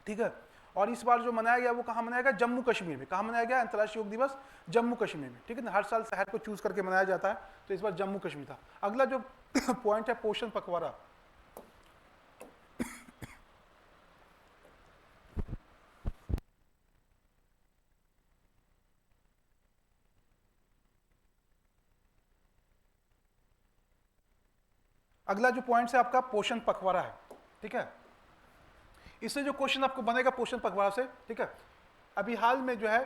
ठीक है। और इस बार जो मनाया गया वो कहाँ मनाया गया, जम्मू कश्मीर में। कहाँ मनाया गया अंतर्राष्ट्रीय योग दिवस, जम्मू कश्मीर में, ठीक है ना। हर साल शहर को चूज करके मनाया जाता है, तो इस बार जम्मू कश्मीर था। अगला जो पॉइंट है पोषण पखवाड़ा। अगला जो पॉइंट है आपका पोषण पखवाड़ा है, ठीक है। इससे जो क्वेश्चन आपको बनेगा पोषण पखवाड़ा से, ठीक है। अभी हाल में जो है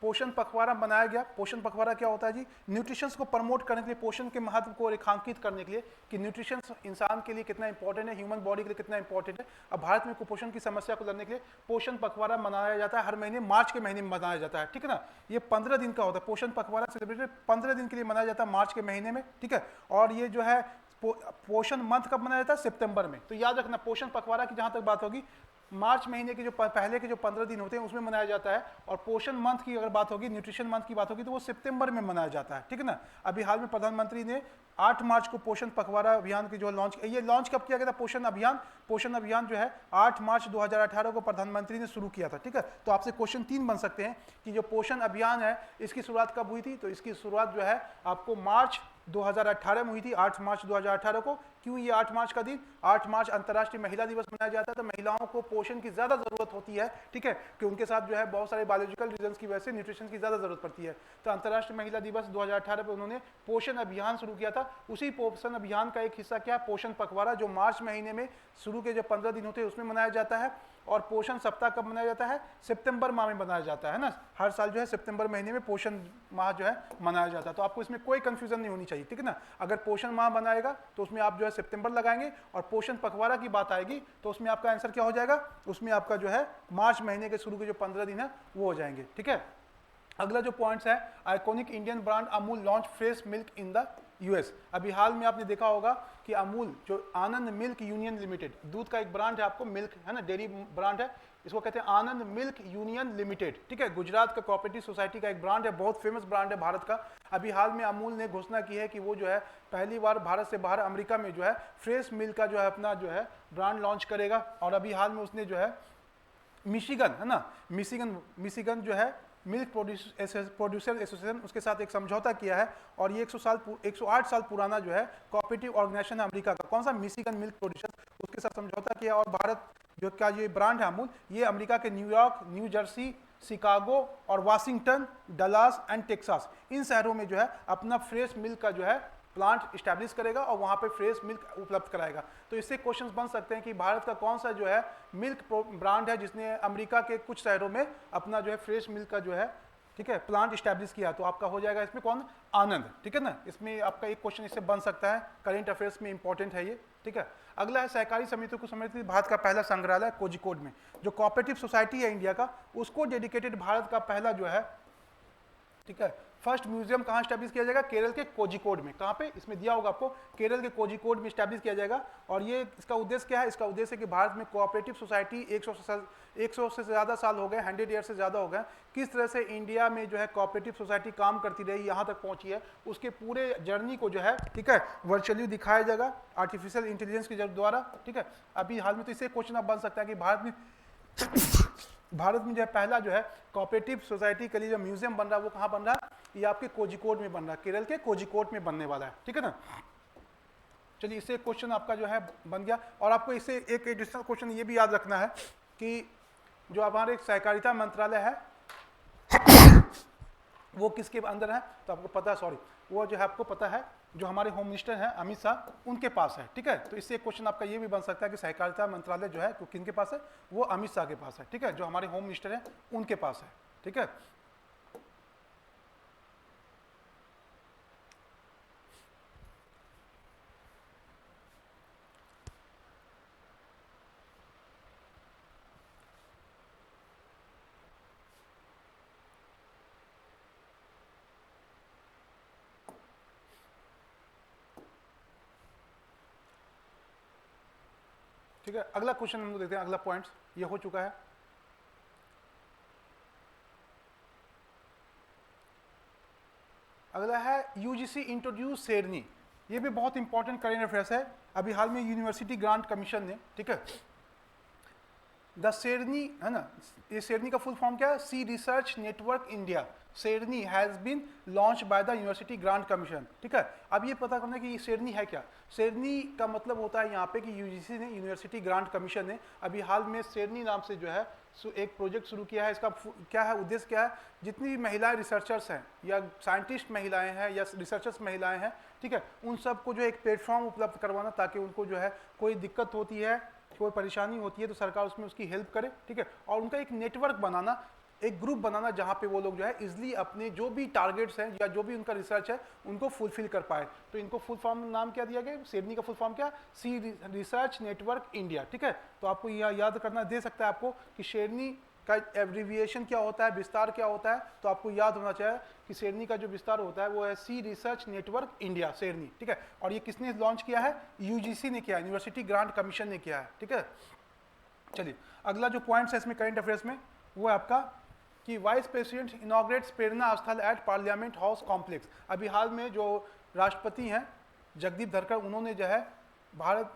पोषण पखवाड़ा बनाया गया। पोषण पखवाड़ा क्या होता है जी, न्यूट्रिशन को प्रमोट करने के लिए, पोषण के महत्व को रेखांकित करने के लिए कि न्यूट्रिशन इंसान के लिए कितना इंपॉर्टेंट है, ह्यूमन बॉडी के लिए कितना इंपॉर्टेंट है। अब भारत में कुपोषण की समस्या को लड़ने के लिए पोषण पखवाड़ा मनाया जाता है, हर महीने मार्च के महीने में मनाया जाता है, ठीक है ना। ये 15 दिन का होता है पोषण पखवाड़ा सेलिब्रेट, 15 दिन के लिए मनाया जाता है मार्च के महीने में, ठीक है। और ये जो है पोषण मंथ कब मनाया जाता है, सितंबर में। तो याद रखना पोषण पखवाड़ा की जहां तक बात होगी, मार्च महीने के जो पहले के जो 15 दिन होते हैं उसमें मनाया जाता है। और पोषण मंथ की अगर बात होगी, न्यूट्रिशन मंथ की बात होगी, तो वो सितंबर में मनाया जाता है, ठीक है ना। अभी हाल में प्रधानमंत्री ने 8 मार्च को पोषण पखवाड़ा अभियान की जो लॉन्च, ये लॉन्च कब किया गया था पोषण अभियान, पोषण अभियान जो है 8 मार्च 2018 को प्रधानमंत्री ने शुरू किया था, ठीक है। तो आपसे क्वेश्चन 3 बन सकते हैं कि जो पोषण अभियान है इसकी शुरुआत कब हुई थी, तो इसकी शुरुआत जो है आपको मार्च 2018 में हुई थी, 8 मार्च 2018 को। क्यों ये 8 मार्च का दिन, 8 मार्च अंतर्राष्ट्रीय महिला दिवस मनाया जाता है। तो महिलाओं को पोषण की ज्यादा जरूरत होती है, ठीक है, कि उनके साथ जो है बहुत सारे बायोलॉजिकल रीजंस की वजह से न्यूट्रिशन की ज्यादा जरूरत पड़ती है। तो अंतर्राष्ट्रीय महिला दिवस 2018 पे उन्होंने पोषण अभियान शुरू किया था। उसी पोषण अभियान का एक हिस्सा क्या, पोषण पखवाड़ा, जो मार्च महीने में शुरू के जो 15 दिन होते हैं उसमें मनाया जाता है। और पोषण सप्ताह कब मनाया जाता है, सितंबर माह में मनाया जाता है ना। हर साल जो है सितंबर महीने में पोषण माह जो है मनाया जाता है। तो आपको इसमें कोई कंफ्यूजन नहीं होनी चाहिए, ठीक है ना। अगर पोषण माह बनाएगा तो उसमें आप जो है सितंबर लगाएंगे, और पोषण पखवाड़ा की बात आएगी तो उसमें आपका आंसर क्या हो जाएगा, उसमें आपका जो है मार्च महीने के शुरू के जो 15 दिन है वो हो जाएंगे, ठीक है। अगला जो पॉइंट्स है, iconic Indian brand Amul launch fresh milk in the US. अभी हाल में आपने देखा होगा कि अमूल जो आनंद मिल्क यूनियन लिमिटेड, दूध का एक ब्रांड है आपको, मिल्क है ना, डेयरी ब्रांड है, इसको कहते हैं आनंद मिल्क यूनियन लिमिटेड, ठीक है। गुजरात का कोऑपरेटिव सोसाइटी का एक ब्रांड है, बहुत फेमस ब्रांड है भारत का। अभी हाल में अमूल ने घोषणा की है कि वो जो है पहली बार भारत से बाहर अमेरिका में जो है फ्रेश मिल्क का जो है अपना जो है ब्रांड लॉन्च करेगा। और अभी हाल में उसने जो है मिशिगन है ना, मिशिगन जो है मिल्क प्रोड्यूसर एसोसिएशन उसके साथ एक समझौता किया है और ये 108 साल पुराना जो है कोऑपरेटिव ऑर्गेनाइजेशन है अमेरिका का, कौन सा, मिशिगन मिल्क प्रोड्यूसर, उसके साथ समझौता किया। और भारत जो का ये ब्रांड है अमूल, ये अमेरिका के न्यूयॉर्क, न्यू जर्सी, शिकागो और वाशिंगटन, डलास एंड टेक्सास, इन शहरों में जो है अपना फ्रेश मिल्क का जो है प्लांट इस्टेब्लिश करेगा और वहां पे फ्रेश मिल्क उपलब्ध कराएगा। तो इससे क्वेश्चंस बन सकते हैं कि भारत का कौन सा जो है मिल्क ब्रांड है जिसने अमेरिका के कुछ शहरों में अपना जो है फ्रेश मिल्क का जो है, ठीक है, प्लांट इस्टेब्लिश किया। तो आपका हो जाएगा इसमें कौन, आनंद, ठीक है ना। इसमें आपका एक क्वेश्चन इससे बन सकता है, करेंट अफेयर्स में इंपॉर्टेंट है ये, ठीक है। अगला है सहकारी समितियों को समर्पित भारत का पहला संग्रहालय कोझिकोड में, जो कोऑपरेटिव सोसाइटी है इंडिया का, उसको डेडिकेटेड भारत का पहला जो है, ठीक है, फर्स्ट म्यूजियम कहाँ स्टैब्लिश किया जाएगा, केरल के कोझिकोड में। कहाँ पे, इसमें दिया होगा आपको, केरल के कोझिकोड में स्टैब्लिश किया जाएगा। और ये इसका उद्देश्य क्या है, इसका उद्देश्य है कि भारत में कोऑपरेटिव सोसाइटी 100 से ज़्यादा साल हो गए, 100 ईयर से ज़्यादा हो गए, किस तरह से इंडिया में जो है कोऑपरेटिव सोसाइटी काम करती रही, यहाँ तक पहुँची है, उसके पूरे जर्नी को जो है, ठीक है, वर्चुअली दिखाया जाएगा आर्टिफिशियल इंटेलिजेंस के द्वारा, ठीक है। अभी हाल में तो इससे क्वेश्चन अब बन सकता है कि भारत में जो है पहला जो है कोऑपरेटिव सोसाइटी के लिए जो म्यूजियम बन रहा है वो कहाँ बन रहा है, ये आपके कोझिकोड में बन रहा है, केरल के कोझिकोड में बनने वाला है, ठीक है ना। चलिए, इससे क्वेश्चन आपका जो है बन गया। और आपको इससे एक एडिशनल क्वेश्चन ये भी याद रखना है कि जो हमारे सहकारिता मंत्रालय है वो किसके अंदर है, तो आपको पता है, सॉरी, वो जो है आपको पता है जो हमारे होम मिनिस्टर हैं अमित शाह, उनके पास है, ठीक है। तो इससे एक क्वेश्चन आपका ये भी बन सकता है कि सहकारिता मंत्रालय जो है किनके पास है, वो अमित शाह के पास है, ठीक है, जो हमारे होम मिनिस्टर हैं उनके पास है, ठीक है। ठीक है, अगला क्वेश्चन हम लोग देखते हैं, अगला पॉइंट्स ये हो चुका है। अगला है यूजीसी इंट्रोड्यूस शेरनी, ये भी बहुत इंपॉर्टेंट करेंट अफेयर्स है। अभी हाल में यूनिवर्सिटी ग्रांट कमीशन ने, ठीक है, द शेरनी है ना, ये शेरनी का फुल फॉर्म क्या है, see research network India, Sherni has been launch by the university grant commission, ठीक है। अब ये पता करना है कि ये शेरनी है क्या। शेरनी का मतलब होता है यहाँ पे कि यूजीसी ने, यूनिवर्सिटी ग्रांट कमीशन ने अभी हाल में शेरनी नाम से जो है एक प्रोजेक्ट शुरू किया है। इसका क्या है, उद्देश्य क्या है, जितनी भी महिलाएं रिसर्चर्स हैं या साइंटिस्ट महिलाएं हैं या रिसर्चर्स महिलाएं हैं, ठीक है, उन सबको जो है एक प्लेटफॉर्म उपलब्ध करवाना, ताकि उनको जो है कोई दिक्कत होती है, कोई परेशानी होती है तो सरकार उसमें उसकी हेल्प करे, ठीक है। और उनका एक नेटवर्क बनाना, एक ग्रुप बनाना जहाँ पे वो लोग जो है इजिली अपने जो भी टारगेट्स हैं या जो भी उनका रिसर्च है उनको फुलफिल कर पाए। तो इनको फुल फॉर्म नाम क्या दिया गया, शेरनी का फुल फॉर्म क्या, सी रिसर्च नेटवर्क इंडिया, ठीक है। तो आपको यह याद करना दे सकता है आपको कि शेरनी का एब्रीविएशन क्या होता है, विस्तार क्या होता है, तो आपको याद होना चाहिए कि शेरनी का जो विस्तार होता है वो है सी रिसर्च नेटवर्क इंडिया, शेरनी, ठीक है। और ये किसने लॉन्च किया है, यूजीसी ने किया है, यूनिवर्सिटी ग्रांट कमीशन ने किया है, ठीक है। चलिए, अगला जो पॉइंट्स है इसमें करेंट अफेयर्स में वो है आपका कि वाइस प्रेसिडेंट इनॉग्रेट्स प्रेरणा स्थल एट पार्लियामेंट हाउस कॉम्प्लेक्स। अभी हाल में जो राष्ट्रपति हैं जगदीप धनखड़, उन्होंने जो है भारत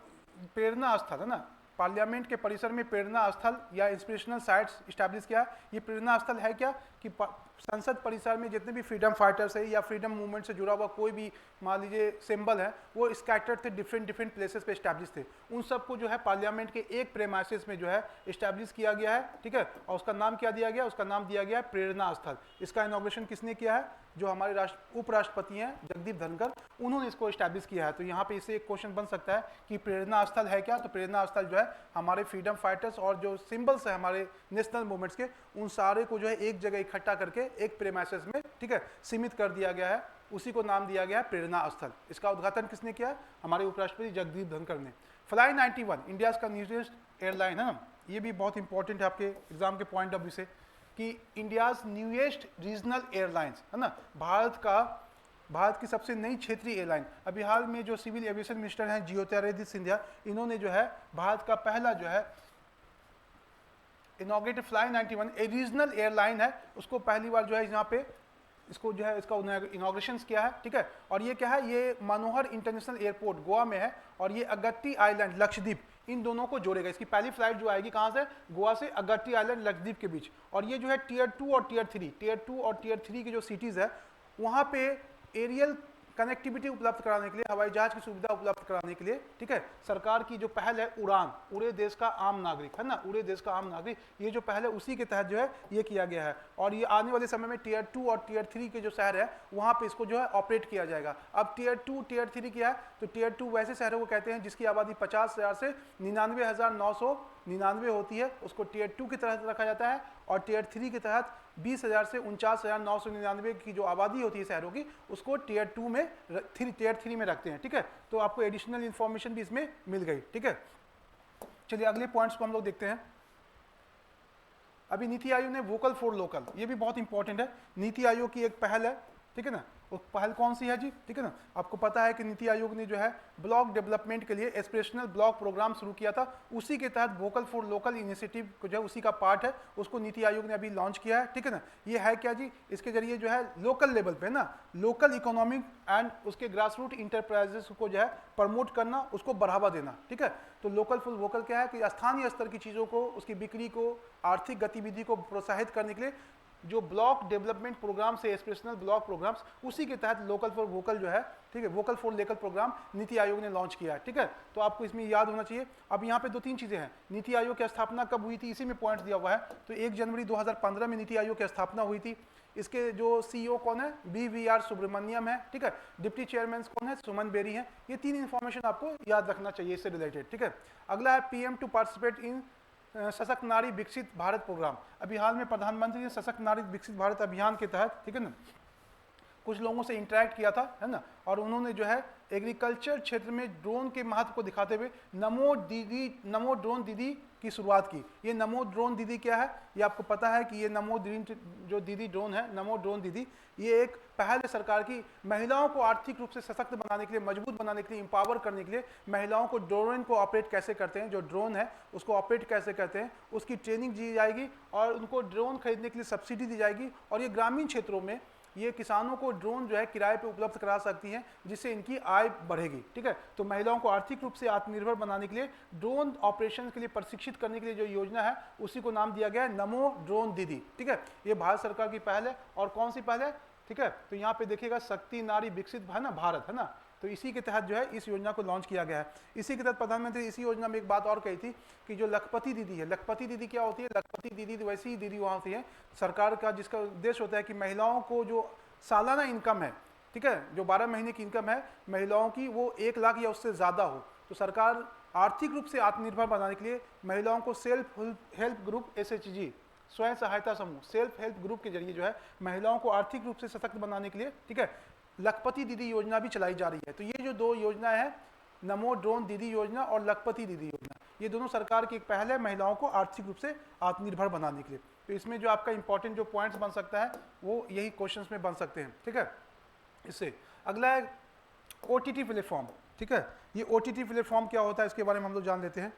प्रेरणा स्थल है ना, पार्लियामेंट के परिसर में प्रेरणा स्थल या इंस्पिरेशनल साइट्स इस्टेब्लिश किया। ये प्रेरणा स्थल है क्या कि संसद परिसर में जितने भी फ्रीडम फाइटर्स है या फ्रीडम मूवमेंट से जुड़ा हुआ कोई भी मान लीजिए सिंबल है, वो स्कैटर्ड थे डिफरेंट प्लेसेस पे इस्टेब्लिश थे, उन सबको जो है पार्लियामेंट के एक प्रेमाइसिस में जो है इस्टेब्लिश किया गया है, ठीक है। और उसका नाम क्या दिया गया, उसका नाम दिया गया है प्रेरणा स्थल। इसका इनॉग्रेशन किसने किया है, जो हमारे उपराष्ट्रपति हैं जगदीप धनखड़, उन्होंने इसको इस्टेब्लिश किया है। तो यहाँ पे इससे एक क्वेश्चन बन सकता है कि प्रेरणा स्थल है क्या, तो प्रेरणा स्थल जो है हमारे फ्रीडम फाइटर्स और जो सिंबल्स है हमारे नेशनल मूवमेंट्स के, उन सारे को जो है एक जगह इकट्ठा करके एक प्रेमाइसिस में, ठीक है, सीमित कर दिया गया है, उसी को नाम दिया गया है प्रेरणा स्थल। इसका उद्घाटन किसने किया, हमारे उपराष्ट्रपति जगदीप धनखड़ ने। फ्लाई 91 इंडिया का न्यूएस्ट एयरलाइन है ना, ये भी बहुत इंपॉर्टेंट है आपके एग्जाम के पॉइंट ऑफ व्यू से कि इंडियाज न्यूएस्ट रीजनल एयरलाइंस है ना, भारत की सबसे नई क्षेत्रीय एयरलाइन। अभी हाल में जो सिविल एविएशन मिनिस्टर हैं ज्योतिरादित्य सिंधिया, इन्होंने जो है भारत का पहला जो है इनॉग्रेटेड फ्लाई 91 ए रीजनल एयरलाइन है, उसको पहली बार जो है यहाँ पे इसको जो है इसका इनॉग्रेशन किया है, ठीक है। और ये क्या है, ये मनोहर इंटरनेशनल एयरपोर्ट गोवा में है, और ये अगत्ती आइलैंड लक्षद्वीप इन दोनों को जोड़ेगा। इसकी पहली फ्लाइट जो आएगी कहाँ से, गोवा से अगत्ती आइलैंड लक्षद्वीप के बीच। और ये जो है टीयर 2 और टीयर 3 की जो सिटीज़ है वहाँ पे एरियल कनेक्टिविटी उपलब्ध कराने के लिए, हवाई जहाज की सुविधा उपलब्ध कराने के लिए, ठीक है, सरकार की जो पहल है उड़ान, उड़े देश का आम नागरिक, है ना, उड़े देश का आम नागरिक, ये जो पहल है उसी के तहत जो है ये किया गया है। और ये आने वाले समय में टीयर 2 और टीयर 3 के जो शहर है वहाँ पे इसको जो है ऑपरेट किया जाएगा। अब टीयर 2 टीयर 3 क्या है, तो टीयर 2 वैसे शहरों को कहते हैं जिसकी आबादी 50,000 से 99,999 होती है, उसको टीयर 2 की तहत रखा जाता है। और टीयर 3 के तहत 20,000 से 49,999 की जो आबादी होती है शहरों की, उसको टीयर 2 में टीयर 3 में रखते हैं, ठीक है। तो आपको एडिशनल इन्फॉर्मेशन भी इसमें मिल गई, ठीक है। चलिए अगले पॉइंट्स को हम लोग देखते हैं। अभी नीति आयोग ने वोकल फॉर लोकल, ये भी बहुत इंपॉर्टेंट है, नीति आयोग की एक पहल है, ठीक है ना। वो पहल कौन सी है जी, ठीक है ना, आपको पता है कि नीति आयोग ने जो है ब्लॉक डेवलपमेंट के लिए एस्पिरेशनल ब्लॉक प्रोग्राम शुरू किया था, उसी के तहत वोकल फॉर लोकल इनिशिएटिव को जो है उसी का पार्ट है, उसको नीति आयोग ने अभी लॉन्च किया है, ठीक है ना। ये है क्या जी, इसके जरिए जो है लोकल लेवल पे ना लोकल इकोनॉमिक एंड उसके ग्रास रूट इंटरप्राइजेस को जो है प्रमोट करना, उसको बढ़ावा देना, ठीक है। तो लोकल फॉर वोकल क्या है कि स्थानीय स्तर की चीज़ों को, उसकी बिक्री को, आर्थिक गतिविधि को प्रोत्साहित करने के लिए जो ब्लॉक डेवलपमेंट प्रोग्राम से एस्पिरेशनल ब्लॉक प्रोग्राम्स, उसी के तहत लोकल फॉर वोकल जो है, ठीक है, vocal for local programme NITI Aayog ने लॉन्च किया है, ठीक है। तो आपको इसमें याद होना चाहिए। अब यहाँ पे 2-3 चीज़ें हैं। नीति आयोग की स्थापना कब हुई थी, इसी में पॉइंट दिया हुआ है। तो 1 जनवरी 2015 में नीति आयोग की स्थापना हुई थी। इसके जो सीईओ कौन है, BVR सुब्रमण्यम है, ठीक है। डिप्टी चेयरमैन कौन है, सुमन बेरी है। ये 3 इन्फॉर्मेशन आपको याद रखना चाहिए इससे रिलेटेड, ठीक है। अगला है PM टू पार्टिसिपेट इन सशक्त नारी विकसित भारत प्रोग्राम। अभी हाल में प्रधानमंत्री ने सशक्त नारी विकसित भारत अभियान के तहत, ठीक है ना, कुछ लोगों से इंटरेक्ट किया था, है ना, और उन्होंने जो है एग्रीकल्चर क्षेत्र में ड्रोन के महत्व को दिखाते हुए नमो ड्रोन दीदी की शुरुआत की। ये नमो ड्रोन दीदी क्या है, ये आपको पता है कि ये नमो जो दीदी ड्रोन है, नमो ड्रोन दीदी, ये एक पहल है सरकार की महिलाओं को आर्थिक रूप से सशक्त बनाने के लिए, मजबूत बनाने के लिए, इंपावर करने के लिए। महिलाओं को ड्रोन को ऑपरेट कैसे करते हैं, जो ड्रोन है उसको ऑपरेट कैसे करते हैं, उसकी ट्रेनिंग दी जाएगी, और उनको ड्रोन खरीदने के लिए सब्सिडी दी जाएगी। और ये ग्रामीण क्षेत्रों में ये किसानों को ड्रोन जो है किराए पे उपलब्ध करा सकती हैं, जिससे इनकी आय बढ़ेगी, ठीक है। तो महिलाओं को आर्थिक रूप से आत्मनिर्भर बनाने के लिए, ड्रोन ऑपरेशन के लिए प्रशिक्षित करने के लिए जो योजना है उसी को नाम दिया गया है नमो ड्रोन दीदी, ठीक है। ये भारत सरकार की पहल है। और कौन सी पहल है, ठीक है, तो यहाँ पे देखिएगा शक्ति नारी विकसित है ना भारत, है ना, तो इसी के तहत जो है इस योजना को लॉन्च किया गया है। इसी के तहत प्रधानमंत्री इसी योजना में एक बात और कही थी कि जो लखपति दीदी है, लखपति दीदी क्या होती है, लखपति दीदी तो वैसी ही दीदी वहाँ होती है सरकार का, जिसका उद्देश्य होता है कि महिलाओं को जो सालाना इनकम है, ठीक है, जो 12 महीने की इनकम है महिलाओं की, वो 1 लाख या उससे ज़्यादा हो। तो सरकार आर्थिक रूप से आत्मनिर्भर बनाने के लिए महिलाओं को सेल्फ हेल्प ग्रुप SHG, स्वयं सहायता समूह, सेल्फ हेल्प ग्रुप के जरिए जो है महिलाओं को आर्थिक रूप से सशक्त बनाने के लिए, ठीक है, लखपति दीदी योजना भी चलाई जा रही है। तो ये जो 2 योजना है, नमो ड्रोन दीदी योजना और लखपति दीदी योजना, ये दोनों सरकार की एक पहल है महिलाओं को आर्थिक रूप से आत्मनिर्भर बनाने के लिए। तो इसमें जो आपका इंपॉर्टेंट जो पॉइंट्स बन सकता है वो यही क्वेश्चंस में बन सकते हैं, ठीक है। इससे अगला है OTT प्लेटफॉर्म, ठीक है। ये OTT प्लेटफॉर्म क्या होता है इसके बारे में हम लोग जान लेते हैं।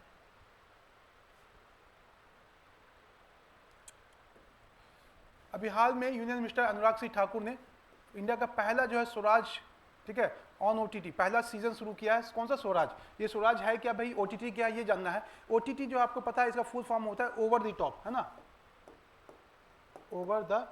अभी हाल में यूनियन मिनिस्टर अनुराग सिंह ठाकुर ने इंडिया का पहला जो है स्वराज, ठीक है, ऑन OTT पहला सीजन शुरू किया है। कौन सा, स्वराज। ये स्वराज है क्या भाई, OTT क्या है ये जानना है। OTT जो आपको पता है इसका फुल फॉर्म होता है ओवर द टॉप, है ना, ओवर द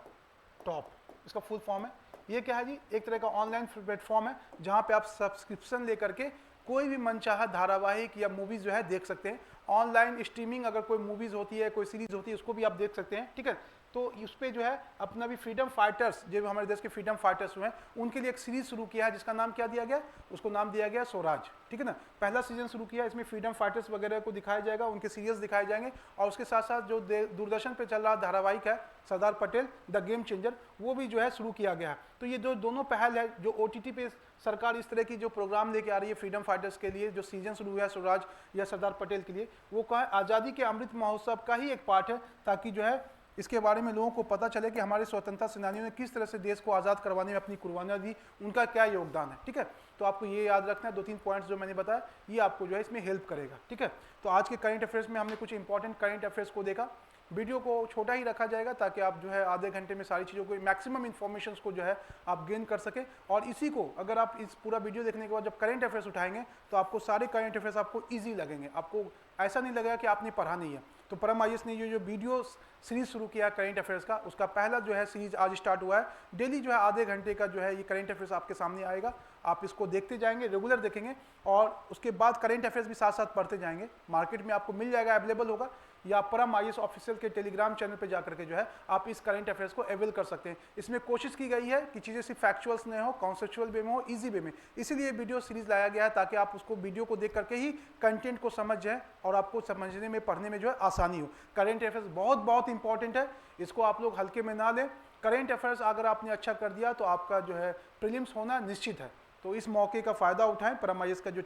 टॉप इसका फुल फॉर्म है। ये क्या है जी, एक तरह का ऑनलाइन प्लेटफॉर्म है जहाँ पे आप सब्सक्रिप्शन लेकर के कोई भी मनचाहा धारावाहिक या मूवीज जो है देख सकते हैं। ऑनलाइन स्ट्रीमिंग, अगर कोई मूवीज होती है, कोई सीरीज होती है, उसको भी आप देख सकते हैं, ठीक है। तो उस पर जो है अपना भी फ्रीडम फाइटर्स, जो हमारे देश के फ्रीडम फाइटर्स हुए हैं, उनके लिए एक सीरीज शुरू किया है जिसका नाम क्या दिया गया, उसको नाम दिया गया स्वराज, ठीक है ना। पहला सीजन शुरू किया, इसमें फ्रीडम फाइटर्स वगैरह को दिखाया जाएगा, उनके सीरियल्स दिखाए जाएंगे, और उसके साथ साथ जो दूरदर्शन पे चल रहा धारावाहिक है Sardar Patel the game changer, वो भी जो है शुरू किया गया है। तो ये जो दोनों पहल है, जो OTT पे सरकार इस तरह की जो प्रोग्राम लेके आ रही है फ्रीडम फाइटर्स के लिए, जो सीजन शुरू हुआ है स्वराज या सरदार पटेल के लिए, वो क्या है, आज़ादी के अमृत महोत्सव का ही एक पार्ट है, ताकि जो है इसके बारे में लोगों को पता चले कि हमारे स्वतंत्रता सेनानियों ने किस तरह से देश को आज़ाद करवाने में अपनी कुर्बानियाँ दी, उनका क्या योगदान है, ठीक है। तो आपको ये याद रखना है, 2-3 पॉइंट्स जो मैंने बताया, ये आपको जो है इसमें हेल्प करेगा, ठीक है। तो आज के करंट अफेयर्स में हमने कुछ इंपॉर्टेंट करंट अफेयर्स को देखा वीडियो को छोटा ही रखा जाएगा ताकि आप जो है आधे घंटे में सारी चीज़ों को मैक्सिमम इन्फॉर्मेशन को जो है आप गेन कर सकें। और इसी को अगर आप इस पूरा वीडियो देखने के बाद जब करंट अफेयर्स उठाएंगे तो आपको सारे करंट अफेयर्स आपको ईजी लगेंगे, आपको ऐसा नहीं लगेगा कि आपने पढ़ा नहीं है। तो परम आईएएस ने जो वीडियो सीरीज शुरू किया करंट अफेयर्स का, उसका पहला जो है सीरीज आज स्टार्ट हुआ है। डेली जो है आधे घंटे का जो है ये करंट अफेयर्स आपके सामने आएगा, आप इसको देखते जाएंगे, रेगुलर देखेंगे और उसके बाद करंट अफेयर्स भी साथ साथ पढ़ते जाएंगे। मार्केट में आपको मिल जाएगा, अवेलेबल होगा, या परम आईएएस ऑफिशियल के टेलीग्राम चैनल पे जाकर के जो है आप इस करंट अफेयर्स को अवेल कर सकते हैं। इसमें कोशिश की गई है कि चीज़ें सिर्फ फैक्चुअल्स नहीं हो, कॉन्सेप्चुअल वे में हो, इजी वे में, इसीलिए वीडियो सीरीज लाया गया है ताकि आप उसको वीडियो को देख करके ही कंटेंट को समझ जाए और आपको समझने में, पढ़ने में जो है आसानी हो। करंट अफेयर्स बहुत बहुत इंपॉर्टेंट है, इसको आप लोग हल्के में ना लें। करंट अफेयर्स अगर आपने अच्छा कर दिया तो आपका जो है प्रीलिम्स होना निश्चित है। तो इस मौके का फ़ायदा उठाएं। परम आईएएस का जो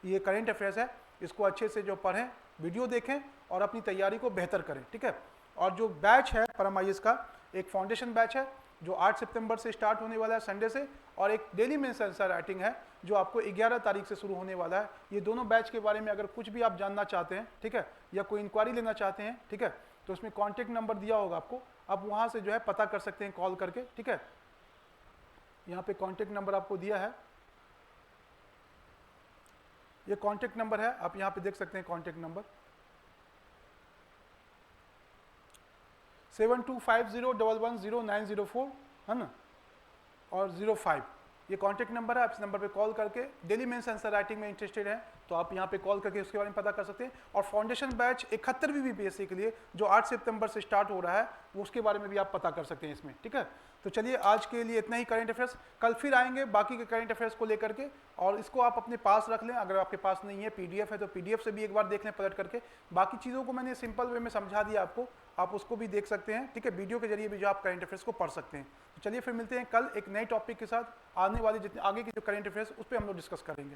ये करंट अफेयर्स है इसको अच्छे से जो पढ़ें, वीडियो देखें और अपनी तैयारी को बेहतर करें, ठीक है। और जो बैच है परम आईएएस का, एक फाउंडेशन बैच है जो 8 सितंबर से स्टार्ट होने वाला है संडे से, और एक डेली मेंस आंसर राइटिंग है जो आपको 11 तारीख से शुरू होने वाला है। ये दोनों बैच के बारे में अगर कुछ भी आप जानना चाहते हैं, ठीक है, या कोई इंक्वायरी लेना चाहते हैं, ठीक है, तो उसमें कॉन्टैक्ट नंबर दिया होगा आपको, आप वहाँ से जो है पता कर सकते हैं कॉल करके, ठीक है। यहाँ पे कॉन्टैक्ट नंबर आपको दिया है, ये कॉन्टैक्ट नंबर है, आप यहाँ पे देख सकते हैं कॉन्टैक्ट नंबर 7250110904 है ना, और 05 ये कॉन्टैक्ट नंबर है। आप इस नंबर पे कॉल करके डेली मेंस आंसर राइटिंग में इंटरेस्टेड है तो आप यहाँ पे कॉल करके उसके बारे में पता कर सकते हैं। और फाउंडेशन बैच 71वीं बीपीएससी के लिए जो 8 सितंबर से स्टार्ट हो रहा है वो उसके बारे में भी आप पता कर सकते हैं इसमें, ठीक है। तो चलिए आज के लिए इतना ही करंट अफेयर्स, कल फिर आएंगे बाकी के करंट अफेयर्स को लेकर के, और इसको आप अपने पास रख लें। अगर आपके पास नहीं है पीडीएफ है तो पीडीएफ से भी एक बार देख लें पलट करके। बाकी चीज़ों को मैंने सिंपल वे में समझा दिया आपको, आप उसको भी देख सकते हैं, ठीक है, वीडियो के जरिए भी जो आप करंट अफेयर्स को पढ़ सकते हैं। तो चलिए फिर मिलते हैं कल एक नए टॉपिक के साथ, आने वाले जितने आगे के जो करंट अफेयर्स उस पर हम लोग डिस्कस करेंगे।